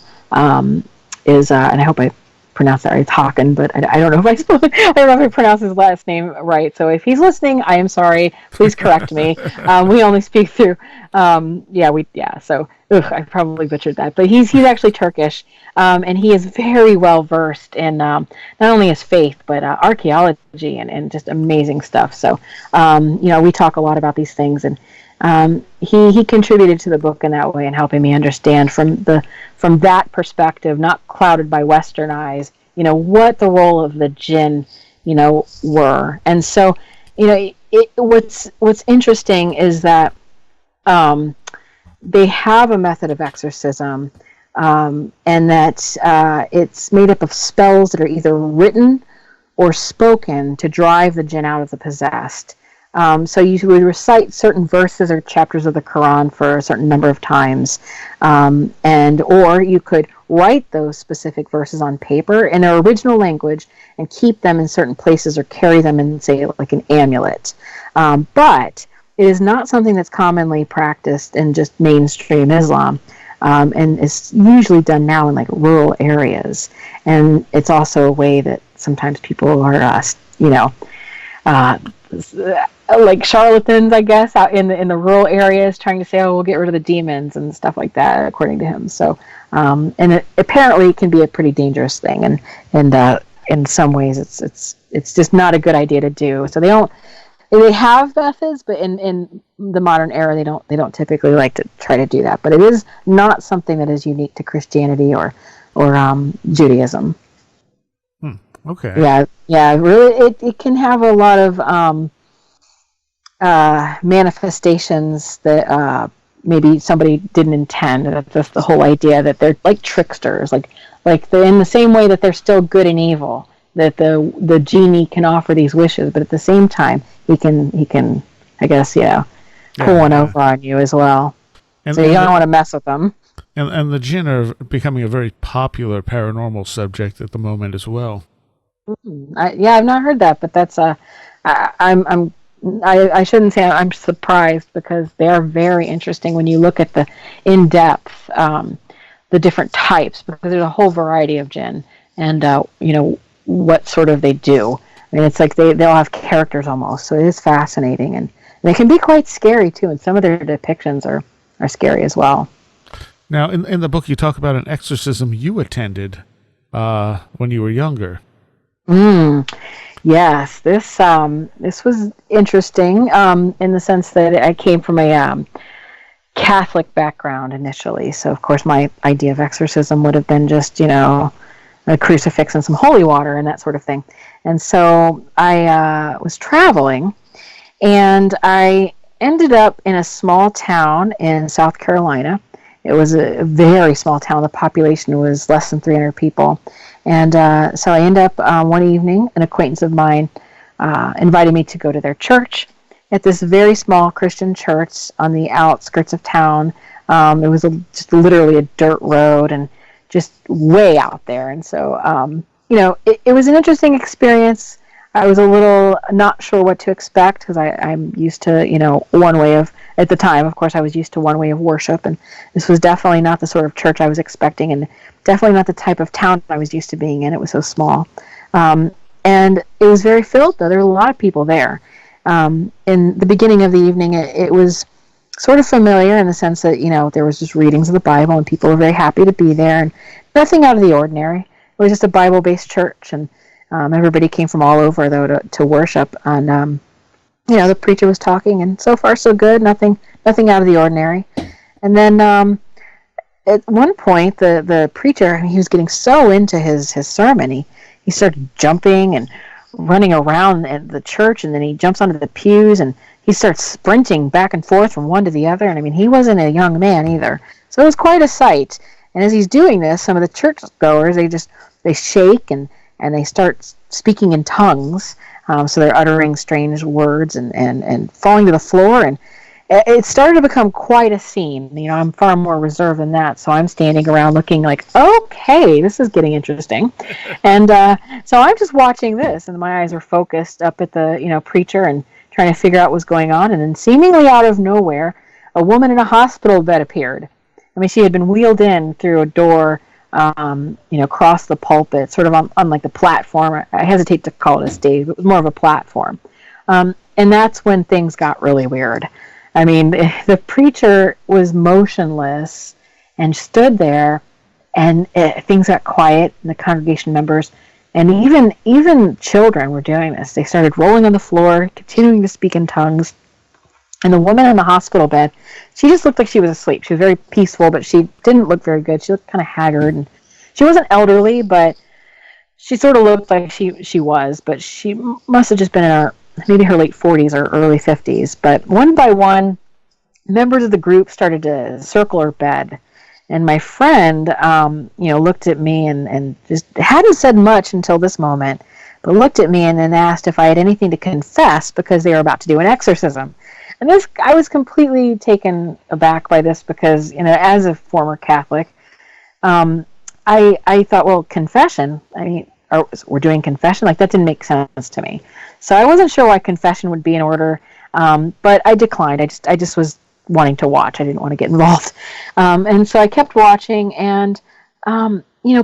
is, and I hope I pronounce that right, it's Hakan, but I don't know if I don't know if I pronounce his last name right. So if he's listening, I am sorry. Please correct me. We only speak through, So I probably butchered that, but he's actually Turkish, and he is very well versed in not only his faith but archaeology and just amazing stuff. So we talk a lot about these things, and he contributed to the book in that way and helping me understand from that perspective, not clouded by Western eyes, what the role of the jinn, were. And so, what's interesting is that they have a method of exorcism, and that it's made up of spells that are either written or spoken to drive the jinn out of the possessed. So you would recite certain verses or chapters of the Quran for a certain number of times, or you could write those specific verses on paper in their original language and keep them in certain places or carry them in, say, like an amulet. But it is not something that's commonly practiced in just mainstream Islam, and it's usually done now in like rural areas. And it's also a way that sometimes people are, like charlatans, I guess, out in the rural areas, trying to say, "Oh, we'll get rid of the demons" and stuff like that, according to him. So, and it apparently can be a pretty dangerous thing, and in some ways, it's just not a good idea to do. So they have methods, but in the modern era, they don't typically like to try to do that. But it is not something that is unique to Christianity or Judaism. Okay. Yeah. Really, it can have a lot of manifestations that maybe somebody didn't intend. That's the whole idea that they're like tricksters, like they're in the same way that they're still good and evil. that the genie can offer these wishes, but at the same time he can I guess pull one over on you as well. So you don't want to mess with them. And the jinn are becoming a very popular paranormal subject at the moment as well. I've not heard that, but that's I shouldn't say I'm surprised, because they are very interesting when you look at the in depth, the different types, because there's a whole variety of jinn, and what sort of they do. I mean, it's like they'll have characters almost, so it is fascinating, and they can be quite scary too, and some of their depictions are scary as well. Now, in the book, you talk about an exorcism you attended when you were younger. Yes, this was interesting in the sense that I came from a Catholic background initially. So, of course, my idea of exorcism would have been just, a crucifix and some holy water and that sort of thing. And so I was traveling, and I ended up in a small town in South Carolina. It was a very small town. The population was less than 300 people. And so I ended up one evening, an acquaintance of mine invited me to go to their church at this very small Christian church on the outskirts of town. It was just literally a dirt road and just way out there. And so, it was an interesting experience. I was a little not sure what to expect, because I'm used to, one way of, at the time, of course, I was used to one way of worship, and this was definitely not the sort of church I was expecting, and definitely not the type of town I was used to being in. It was so small. And it was very filled, though. There were a lot of people there. In the beginning of the evening, it was sort of familiar in the sense that, there was just readings of the Bible, and people were very happy to be there, and nothing out of the ordinary. It was just a Bible-based church, and everybody came from all over, though, to worship. And the preacher was talking, and so far so good. Nothing out of the ordinary. And then at one point, the preacher, he was getting so into his sermon, he started jumping and running around at the church, and then he jumps onto the pews, and he starts sprinting back and forth from one to the other. And I mean, he wasn't a young man either, so it was quite a sight. And as he's doing this, some of the churchgoers, they shake and they start speaking in tongues. So they're uttering strange words and falling to the floor. And it started to become quite a scene. I'm far more reserved than that. So I'm standing around looking like, okay, this is getting interesting. And so I'm just watching this, and my eyes are focused up at the, preacher and trying to figure out what's going on. And then seemingly out of nowhere, a woman in a hospital bed appeared. I mean, she had been wheeled in through a door, across the pulpit, sort of on like the platform. I hesitate to call it a stage, but it was more of a platform. And that's when things got really weird. I mean, the preacher was motionless and stood there, and things got quiet, and the congregation members, and even children were doing this. They started rolling on the floor, continuing to speak in tongues. And the woman in the hospital bed, she just looked like she was asleep. She was very peaceful, but she didn't look very good. She looked kind of haggard, and she wasn't elderly, but she sort of looked like she was. But she must have just been in maybe her late 40s or early 50s. But one by one, members of the group started to circle her bed. And my friend, looked at me and just hadn't said much until this moment, but looked at me and then asked if I had anything to confess, because they were about to do an exorcism. And I was completely taken aback by this, because, as a former Catholic, I thought, well, confession, I mean, we're doing confession? Like, that didn't make sense to me. So I wasn't sure why confession would be in order, but I declined. I just was wanting to watch. I didn't want to get involved. And so I kept watching, and,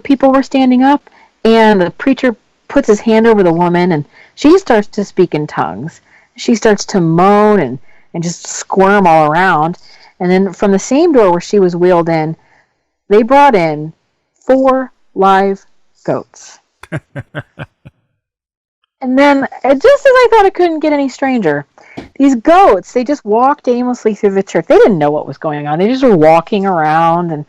people were standing up, and the preacher puts his hand over the woman, and she starts to speak in tongues. She starts to moan and just squirm all around. And then from the same door where she was wheeled in, they brought in 4 live goats. And then, just as I thought it couldn't get any stranger, these goats, they just walked aimlessly through the church. They didn't know what was going on. They just were walking around, and,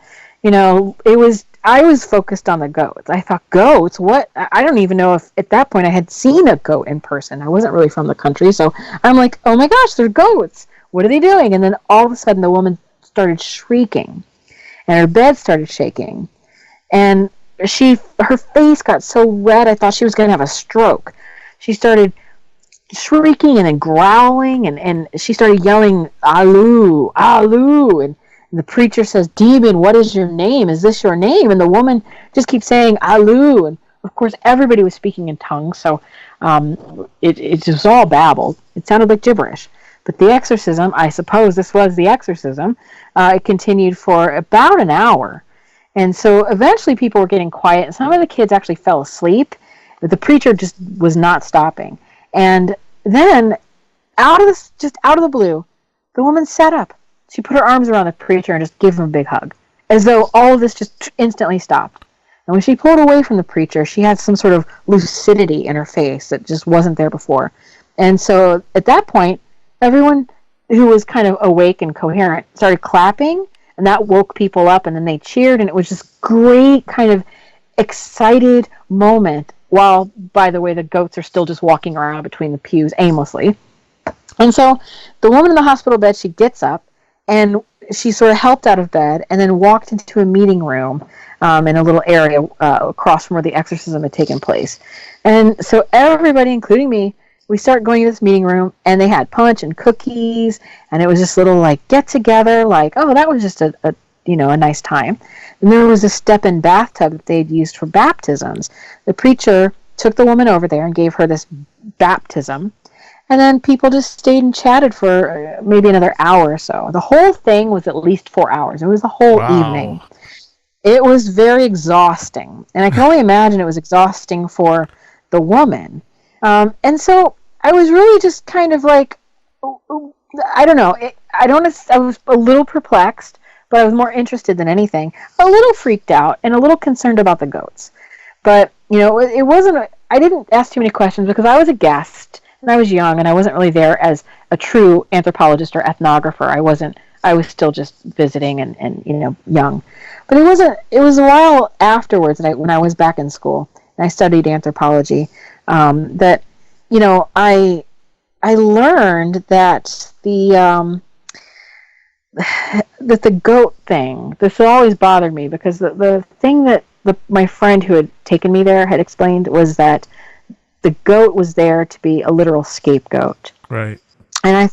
I was focused on the goats. I thought, goats? What? I don't even know if at that point I had seen a goat in person. I wasn't really from the country, so I'm like, oh my gosh, they're goats. What are they doing? And then all of a sudden the woman started shrieking, and her bed started shaking. And her face got so red, I thought she was going to have a stroke. She started shrieking and then growling, and she started yelling, "Alu, Alu!" And the preacher says, "Demon, what is your name? Is this your name?" And the woman just keeps saying, "Alu." And of course, everybody was speaking in tongues, so it just all babbled. It sounded like gibberish. But the exorcism, I suppose this was the exorcism, it continued for about an hour. And so eventually people were getting quiet, and some of the kids actually fell asleep, but the preacher just was not stopping. And then, out of the blue, the woman sat up. She put her arms around the preacher and just gave him a big hug, as though all of this just instantly stopped. And when she pulled away from the preacher, she had some sort of lucidity in her face that just wasn't there before. And so at that point, everyone who was kind of awake and coherent started clapping, and that woke people up, and then they cheered, and it was this great kind of excited moment, while, by the way, the goats are still just walking around between the pews aimlessly. And so the woman in the hospital bed, she gets up, and she sort of helped out of bed, and then walked into a meeting room in a little area across from where the exorcism had taken place. And so everybody, including me, we start going to this meeting room, and they had punch and cookies, and it was this little like get together, like, oh, that was just a nice time. And there was a step-in bathtub that they'd used for baptisms. The preacher took the woman over there and gave her this baptism, and then people just stayed and chatted for maybe another hour or so. The whole thing was at least 4 hours. It was the whole evening. It was very exhausting, and I can only imagine it was exhausting for the woman. And so I was really just kind of like, I don't know. I was a little perplexed, but I was more interested than anything. A little freaked out and a little concerned about the goats. But, it wasn't, I didn't ask too many questions because I was a guest and I was young and I wasn't really there as a true anthropologist or ethnographer. I was still just visiting and young. But it was a while afterwards when I was back in school and I studied anthropology. That I learned that the goat thing, this always bothered me because the thing that my friend who had taken me there had explained was that the goat was there to be a literal scapegoat, right? And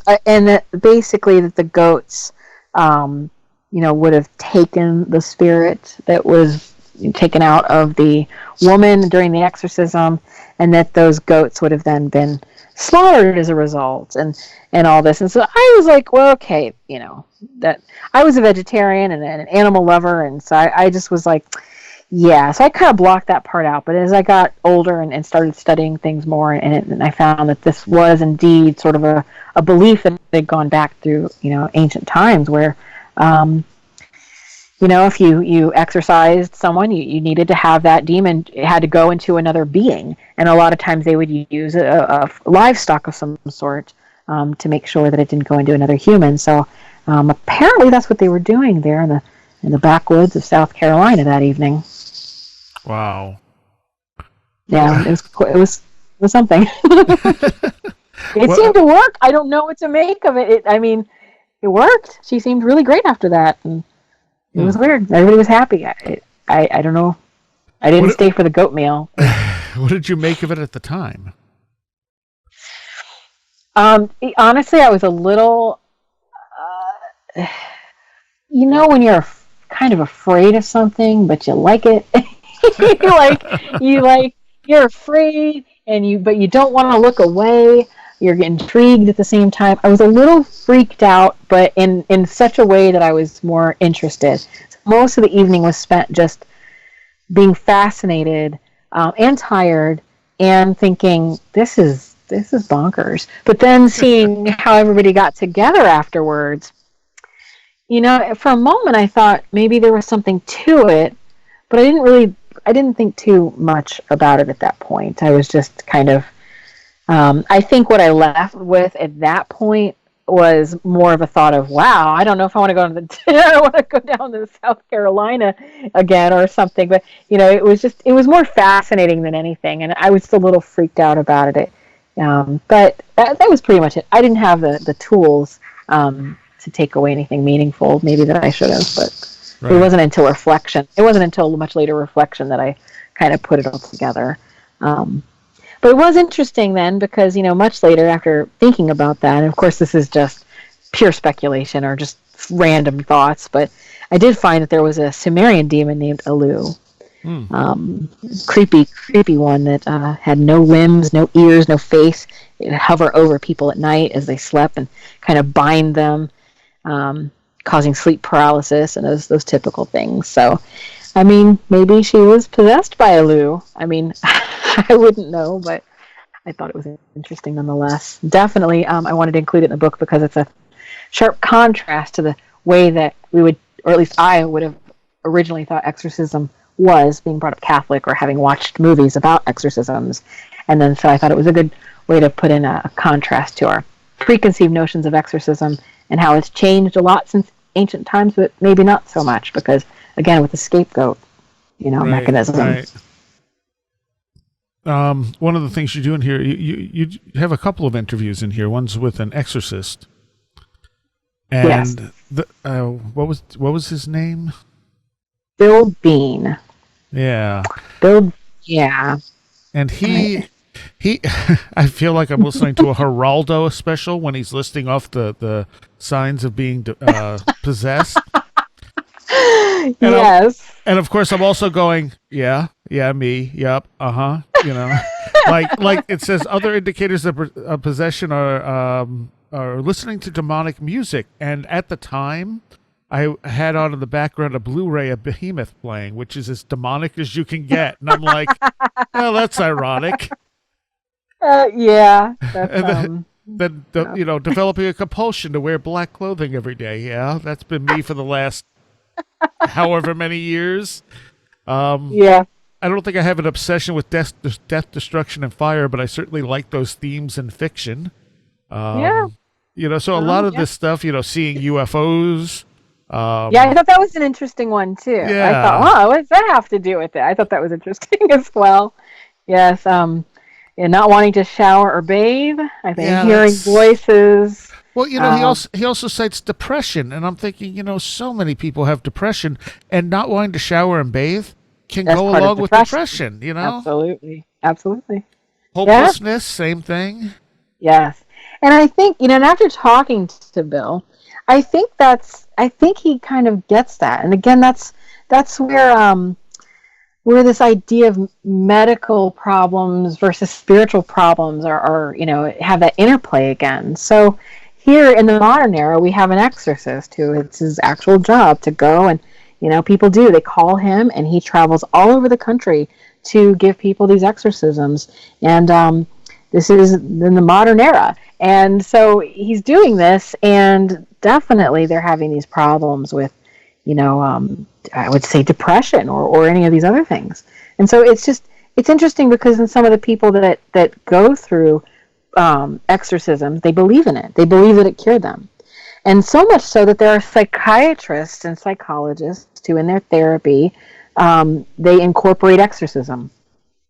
that basically that the goats would have taken the spirit that was taken out of the woman during the exorcism, and that those goats would have then been slaughtered as a result, and all this. And so I was like, well, okay, that I was a vegetarian and an animal lover, and so I just was like, yeah. So I kind of blocked that part out. But as I got older and started studying things more, and I found that this was indeed sort of a belief that had gone back through ancient times, where if you exorcised someone, you needed to have that demon, it had to go into another being. And a lot of times they would use a livestock of some sort to make sure that it didn't go into another human. So apparently that's what they were doing there in the backwoods of South Carolina that evening. Wow. Yeah, it was something. It seemed to work. I don't know what to make of it. It worked. She seemed really great after that. And it was weird. Everybody was happy. I don't know. I didn't stay for the goat meal. What did you make of it at the time? Honestly, I was a little, when you're kind of afraid of something, but you like it. You're afraid, but you don't want to look away. You're intrigued at the same time. I was a little freaked out, but in such a way that I was more interested. Most of the evening was spent just being fascinated and tired and thinking, this is bonkers. But then seeing how everybody got together afterwards, for a moment I thought maybe there was something to it, but I didn't think too much about it at that point. I was just kind of, I think what I left with at that point was more of a thought of, wow, I don't know if I want to go I don't want to go down to South Carolina again or something. But it was more fascinating than anything, and I was still a little freaked out about it. But that was pretty much it. I didn't have the tools to take away anything meaningful, maybe that I should have. But It wasn't until reflection. It wasn't until much later reflection that I kind of put it all together. But it was interesting then because, much later after thinking about that, and of course this is just pure speculation or just random thoughts, but I did find that there was a Sumerian demon named Elu. Creepy one that had no limbs, no ears, no face. It would hover over people at night as they slept and kind of bind them, causing sleep paralysis and those typical things. So, maybe she was possessed by Elu. I wouldn't know, but I thought it was interesting nonetheless. Definitely, I wanted to include it in the book because it's a sharp contrast to the way that we would, or at least I would have originally thought exorcism was, being brought up Catholic or having watched movies about exorcisms. And then so I thought it was a good way to put in a contrast to our preconceived notions of exorcism and how it's changed a lot since ancient times, but maybe not so much because, again, with the scapegoat, mechanism. Right. One of the things you do in here, you have a couple of interviews in here. One's with an exorcist. And yes. What was his name? Bill Bean. Yeah. Bill. Yeah. And he. I feel like I'm listening to a Geraldo special when he's listing off the signs of being possessed. Yes. And of course, I'm also going, yeah, me, yep, like it says other indicators of possession are listening to demonic music, and at the time, I had on in the background a Blu-ray of Behemoth playing, which is as demonic as you can get, and I'm like, well, that's ironic. Yeah. That's, then developing a compulsion to wear black clothing every day. Yeah, that's been me for the last however many years. Yeah. I don't think I have an obsession with death, destruction, and fire, but I certainly like those themes in fiction. Yeah. So a lot of this stuff, seeing UFOs. Yeah, I thought that was an interesting one too. Yeah. I thought, wow, what does that have to do with it? I thought that was interesting as well. Yes. And not wanting to shower or bathe. I think hearing voices. Well, he also cites depression, and I'm thinking, so many people have depression, and not wanting to shower and bathe can go along with depression. Absolutely. Hopelessness, same thing. Yes, and I think and after talking to Bill, I think he kind of gets that, and again, that's where this idea of medical problems versus spiritual problems are have that interplay again. So here in the modern era, we have an exorcist who it's his actual job to go and, people they call him and he travels all over the country to give people these exorcisms. And this is in the modern era. And so he's doing this, and definitely they're having these problems with, I would say depression or any of these other things. And so it's interesting because in some of the people that go through exorcisms, they believe in it. They believe that it cured them. And so much so that there are psychiatrists and psychologists who in their therapy, they incorporate exorcism.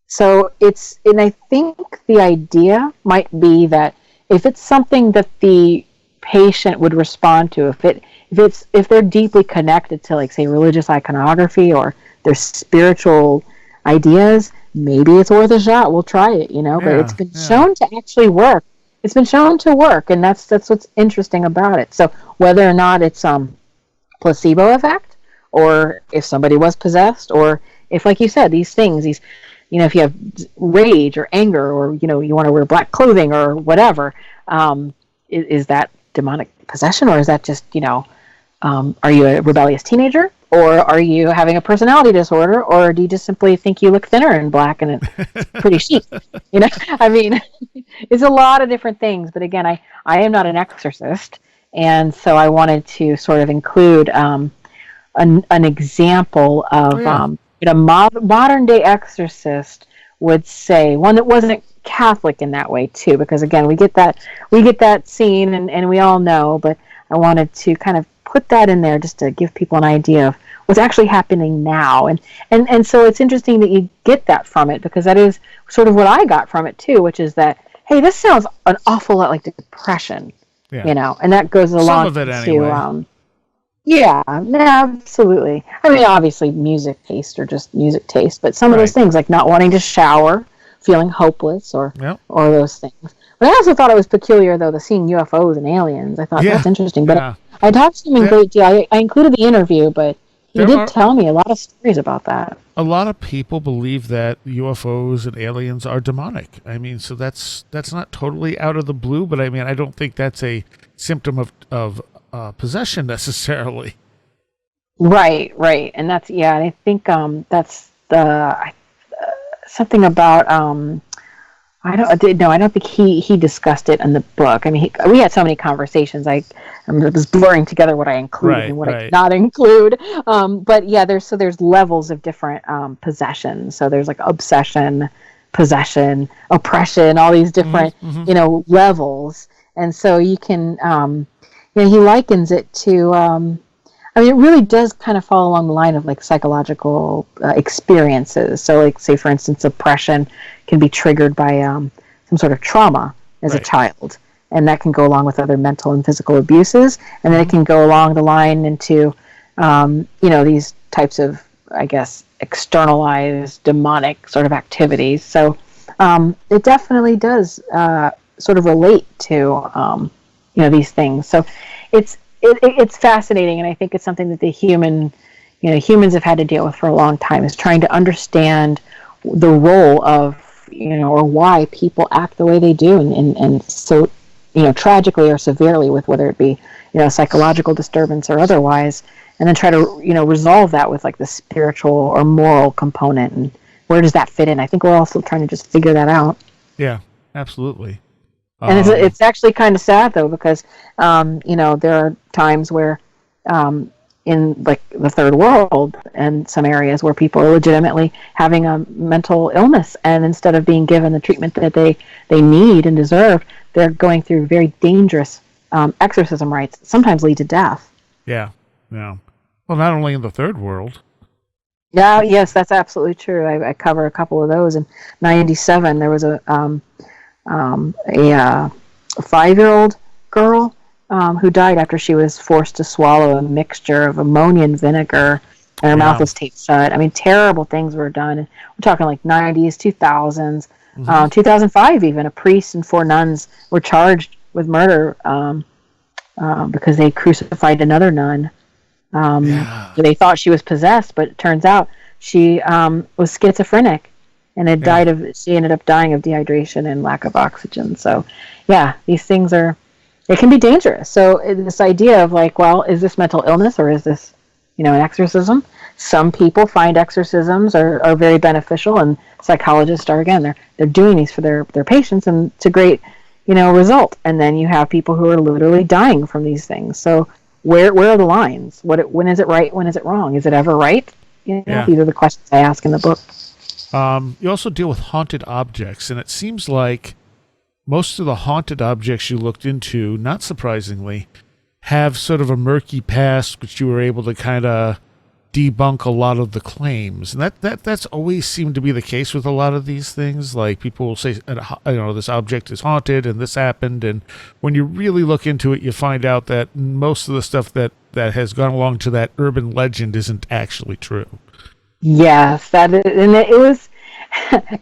So and I think the idea might be that if it's something that the patient would respond to, if they're deeply connected to, like, say, religious iconography or their spiritual ideas, maybe it's worth a shot. We'll try it, but it's been shown to actually work. It's been shown to work, and that's what's interesting about it. So whether or not it's placebo effect, or if somebody was possessed, or if, like you said, these things, if you have rage or anger, or you want to wear black clothing or whatever, is that demonic possession, or is that just are you a rebellious teenager, or are you having a personality disorder, or do you just simply think you look thinner in black and it's pretty chic? It's a lot of different things. But again, I am not an exorcist, and so I wanted to sort of include an example of a modern day exorcist would say, one that wasn't Catholic in that way too, because again we get that scene and we all know, but I wanted to kind of put that in there just to give people an idea of what's actually happening now, and so it's interesting that you get that from it, because that is sort of what I got from it too, which is that, hey, this sounds an awful lot like depression, and that goes along some of it anyway. Yeah, no, absolutely. I mean, obviously, music taste or just music taste, but some of those Right. things, like not wanting to shower, feeling hopeless, Yep. or those things. But I also thought it was peculiar, though, the seeing UFOs and aliens. I thought Yeah. that's interesting. But Yeah. I talked to him in There, great deal. I included the interview, but he there did are tell me a lot of stories about that. a lot of people believe that UFOs and aliens are demonic. I mean, so that's not totally out of the blue, but I mean, I don't think that's a symptom of possession necessarily. Right, right, and that's yeah. And I think that's something about I don't no, I don't think he discussed it in the book. I mean, we had so many conversations. I was blurring together what I included Right. and what I did Right. not include. But yeah, there's levels of different possessions. So there's like obsession, possession, oppression, all these different Mm-hmm. levels. And so you can he likens it to. I mean, it really does kind of fall along the line of like psychological experiences. So, like, say, for instance, oppression can be triggered by some sort of trauma as a Right. child, and that can go along with other mental and physical abuses, and then it Mm-hmm. can go along the line into, these types of, I guess, externalized demonic sort of activities. So, it definitely does sort of relate to, these things. So, it's fascinating, and I think it's something that humans have had to deal with for a long time, is trying to understand the role of, or why people act the way they do, and so, tragically or severely, with whether it be, psychological disturbance or otherwise, and then try to, resolve that with like the spiritual or moral component, and where does that fit in? I think we're all still trying to just figure that out. Yeah. Absolutely. And Um, it's actually kind of sad though, because there are times where in like the third world and some areas where people are legitimately having a mental illness, and instead of being given the treatment that they need and deserve, they're going through very dangerous exorcism rites that sometimes lead to death. yeah. Yeah. Well, not only in the third world. Yeah, yes, that's absolutely true. I cover a couple of those. In '97, there was a 5-year-old girl who died after she was forced to swallow a mixture of ammonia and vinegar, and her mouth Yeah. was taped shut. I mean, terrible things were done. And we're talking like '90s, 2000s, Mm-hmm. 2005 even. A priest and 4 nuns were charged with murder because they crucified another nun. Yeah. They thought she was possessed, but it turns out she was schizophrenic, and Yeah. she ended up dying of dehydration and lack of oxygen. So, yeah, these things it can be dangerous. So this idea of like, well, is this mental illness or is this, an exorcism? Some people find exorcisms are very beneficial, and psychologists are, again, they're doing these for their patients, and it's a great, result. And then you have people who are literally dying from these things. So where are the lines? When is it right? When is it wrong? Is it ever right? Yeah. These are the questions I ask in the book. You also deal with haunted objects, and it seems like most of the haunted objects you looked into, not surprisingly, have sort of a murky past, which you were able to kind of debunk a lot of the claims. And that's always seemed to be the case with a lot of these things. Like, people will say, this object is haunted and this happened, and when you really look into it, you find out that most of the stuff that has gone along to that urban legend isn't actually true. Yes, and it was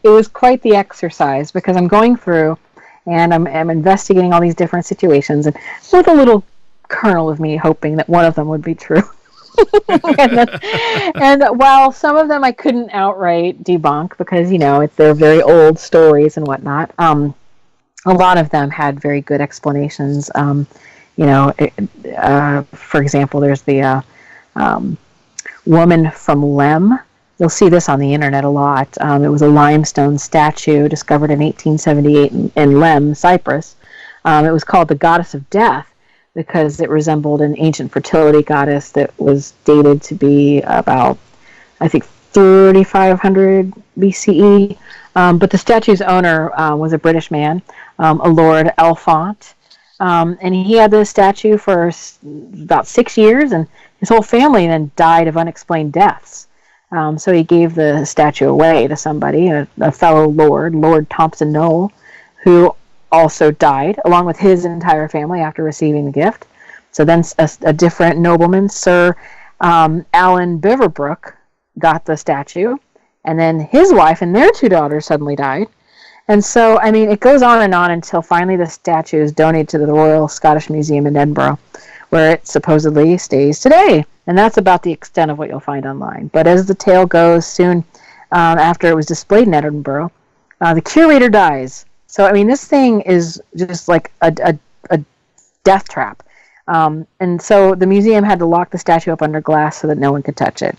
it was quite the exercise, because I'm going through and I'm investigating all these different situations, and with a little kernel of me hoping that one of them would be true. and while some of them I couldn't outright debunk, because they're very old stories and whatnot, a lot of them had very good explanations. For example, there's the woman from Lem. You'll see this on the internet a lot. It was a limestone statue discovered in 1878 in Lem, Cyprus. It was called the Goddess of Death because it resembled an ancient fertility goddess that was dated to be about, I think, 3,500 BCE. But the statue's owner was a British man, a Lord Elfont. And he had the statue for about 6 years, and his whole family then died of unexplained deaths. So he gave the statue away to somebody, a fellow lord, Lord Thompson Knoll, who also died along with his entire family after receiving the gift. So then a different nobleman, Sir Alan Beaverbrook, got the statue, and then his wife and their 2 daughters suddenly died. And so, I mean, it goes on and on until finally the statue is donated to the Royal Scottish Museum in Edinburgh, where it supposedly stays today. And that's about the extent of what you'll find online. But as the tale goes, soon after it was displayed in Edinburgh, the curator dies. So, I mean, this thing is just like a death trap. And so the museum had to lock the statue up under glass so that no one could touch it.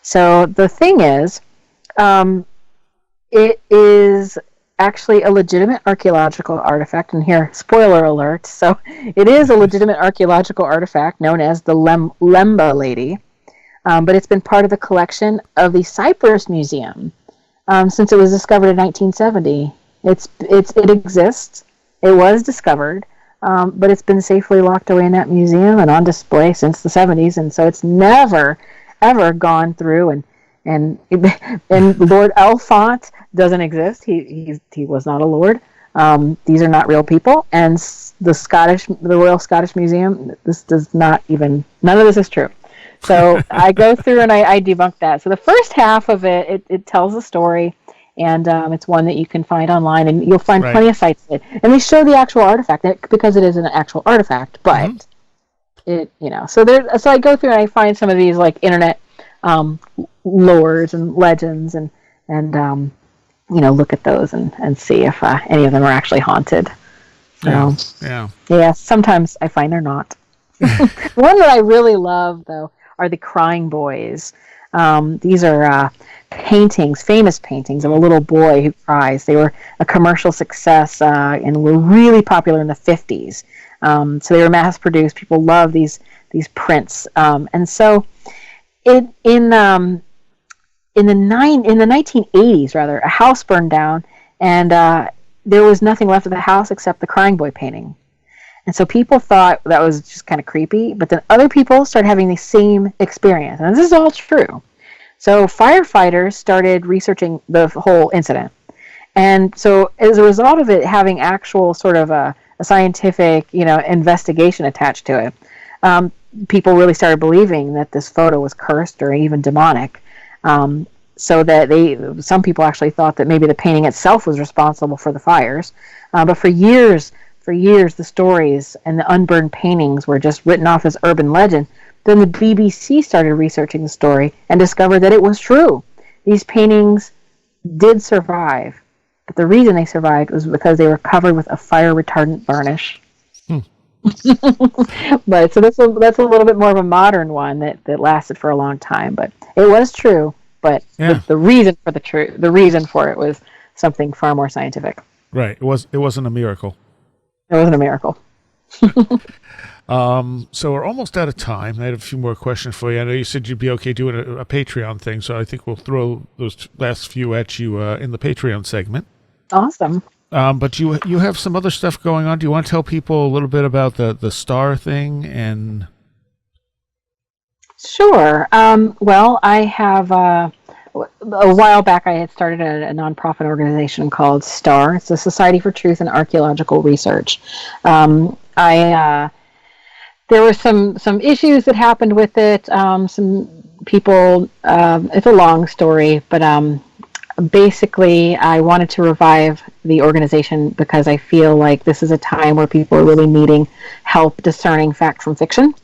So the thing is, it is actually a legitimate archaeological artifact. And here, spoiler alert, so it is a legitimate archaeological artifact known as the Lemba Lady. But it's been part of the collection of the Cyprus Museum since it was discovered in 1970. It exists. It was discovered, but it's been safely locked away in that museum and on display since the 70s, and so it's never, ever gone through. And Lord Elfont doesn't exist. He was not a lord. These are not real people. And the Royal Scottish Museum, this does not even. None of this is true. So I go through and I debunk that. So the first half of it tells a story, and it's one that you can find online, and you'll find plenty of sites of it. And they show the actual artifact because it is an actual artifact. But so I go through and I find some of these like internet lores and legends, and look at those and see if any of them are actually haunted. So, yeah. Sometimes I find they're not. One that I really love though are the Crying Boys. These are famous paintings of a little boy who cries. They were a commercial success and were really popular in the 50s. So they were mass produced. People love these prints, and so in the 1980s, rather, a house burned down, and there was nothing left of the house except the Crying Boy painting. And so people thought that was just kind of creepy, but then other people started having the same experience. And this is all true. So firefighters started researching the whole incident. And so as a result of it having actual sort of a scientific, investigation attached to it, people really started believing that this photo was cursed or even demonic. So that some people actually thought that maybe the painting itself was responsible for the fires. But for years, the stories and the unburned paintings were just written off as urban legend. Then the BBC started researching the story and discovered that it was true. These paintings did survive, but the reason they survived was because they were covered with a fire-retardant varnish. But so that's a little bit more of a modern one that lasted for a long time, but it was true. But the reason for it was something far more scientific. Right. It wasn't a miracle. It wasn't a miracle. So we're almost out of time. I had a few more questions for you. I know you said you'd be okay doing a Patreon thing, so I think we'll throw those last few at you in the Patreon segment. Awesome. But you have some other stuff going on. Do you want to tell people a little bit about the star thing? And sure. Well, I have a while back I had started a nonprofit organization called STAR. It's the Society for Truth and Archaeological Research. There were some issues that happened with it. Some people. It's a long story, but basically, I wanted to revive the organization because I feel like this is a time where people are really needing help discerning fact from fiction.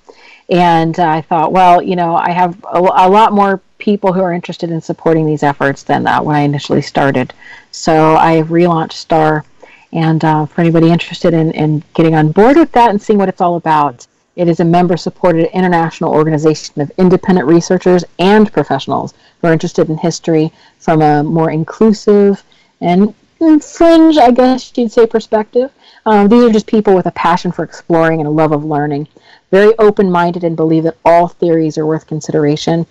And I thought, well, I have a lot more people who are interested in supporting these efforts than when I initially started. So I relaunched STAR. And for anybody interested in getting on board with that and seeing what it's all about, it is a member-supported international organization of independent researchers and professionals who are interested in history from a more inclusive and fringe, I guess you'd say, perspective. These are just people with a passion for exploring and a love of learning, very open-minded and believe that all theories are worth consideration.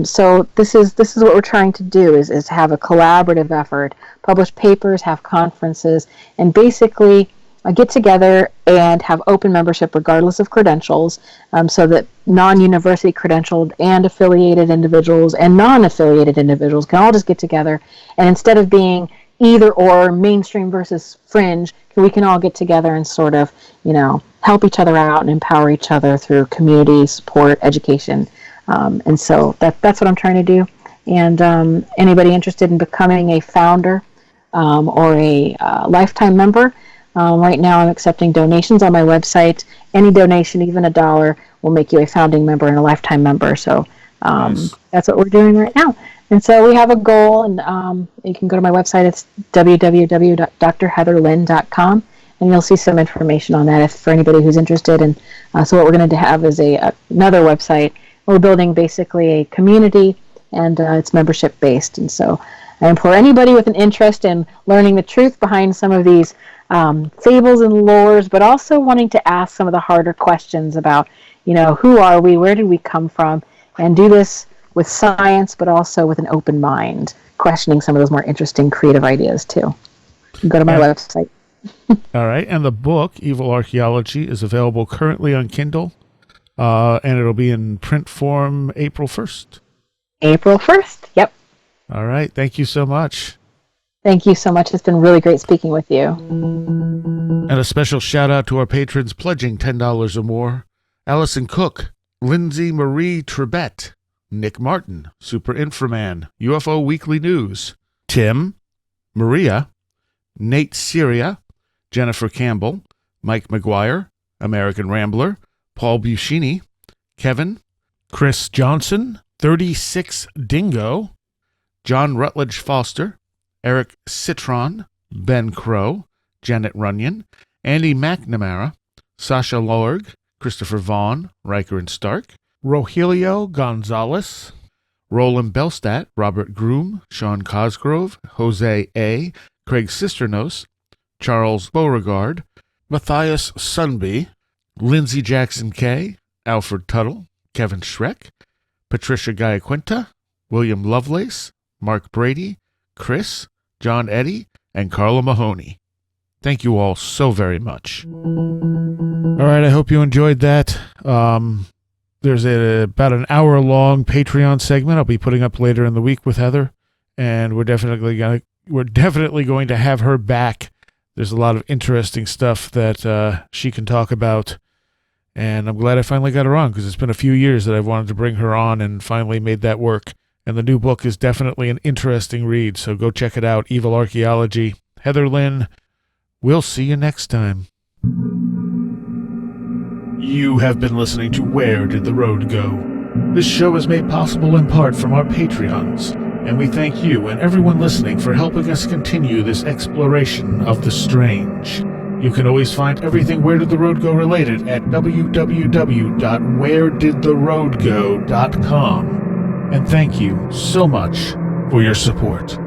So this is what we're trying to do is have a collaborative effort, publish papers, have conferences, and basically get together and have open membership regardless of credentials, so that non-university credentialed and affiliated individuals and non-affiliated individuals can all just get together, and instead of being either or, mainstream versus fringe. We can all get together and sort of, help each other out and empower each other through community support, education. And so that's what I'm trying to do. And anybody interested in becoming a founder or a lifetime member, right now I'm accepting donations on my website. Any donation, even $1, will make you a founding member and a lifetime member. So Nice. that's what we're doing right now. And so we have a goal, and you can go to my website. It's www.drheatherlynn.com, and you'll see some information on that for anybody who's interested. And so what we're going to have is another website. We're building basically a community, and it's membership based. And so I implore anybody with an interest in learning the truth behind some of these fables and lores, but also wanting to ask some of the harder questions about, who are we, where did we come from, and do this with science, but also with an open mind, questioning some of those more interesting creative ideas too. Go to my website. All right. And the book, Evil Archaeology, is available currently on Kindle, and it'll be in print form April 1st. April 1st. Yep. All right. Thank you so much. Thank you so much. It's been really great speaking with you. And a special shout out to our patrons pledging $10 or more: Allison Cook, Lindsay Marie Trebet, Nick Martin, Super Inframan, UFO Weekly News, Tim, Maria, Nate Seriah, Jennifer Campbell, Mike McGuire, American Rambler, Paul Buscini, Kevin, Chris Johnson, 36 Dingo, John Rutledge Foster, Eric Citron, Ben Crow, Janet Runyon, Andy McNamara, Sasha Lorg, Christopher Vaughn, Riker and Stark, Rogelio Gonzalez, Roland Belstadt, Robert Groom, Sean Cosgrove, Jose A., Craig Sisternos, Charles Beauregard, Matthias Sunby, Lindsey Jackson K., Alfred Tuttle, Kevin Schreck, Patricia Giaquinta, William Lovelace, Mark Brady, Chris, John Eddy, and Carla Mahoney. Thank you all so very much. All right, I hope you enjoyed that. There's about an hour-long Patreon segment I'll be putting up later in the week with Heather, and we're definitely going to have her back. There's a lot of interesting stuff that she can talk about, and I'm glad I finally got her on, because it's been a few years that I've wanted to bring her on and finally made that work. And the new book is definitely an interesting read, so go check it out, Evil Archaeology. Heather Lynn, we'll see you next time. You have been listening to Where Did the Road Go? This show is made possible in part from our Patreons, and we thank you and everyone listening for helping us continue this exploration of the strange. You can always find everything Where Did the Road Go related at www.wheredidtheroadgo.com. And thank you so much for your support.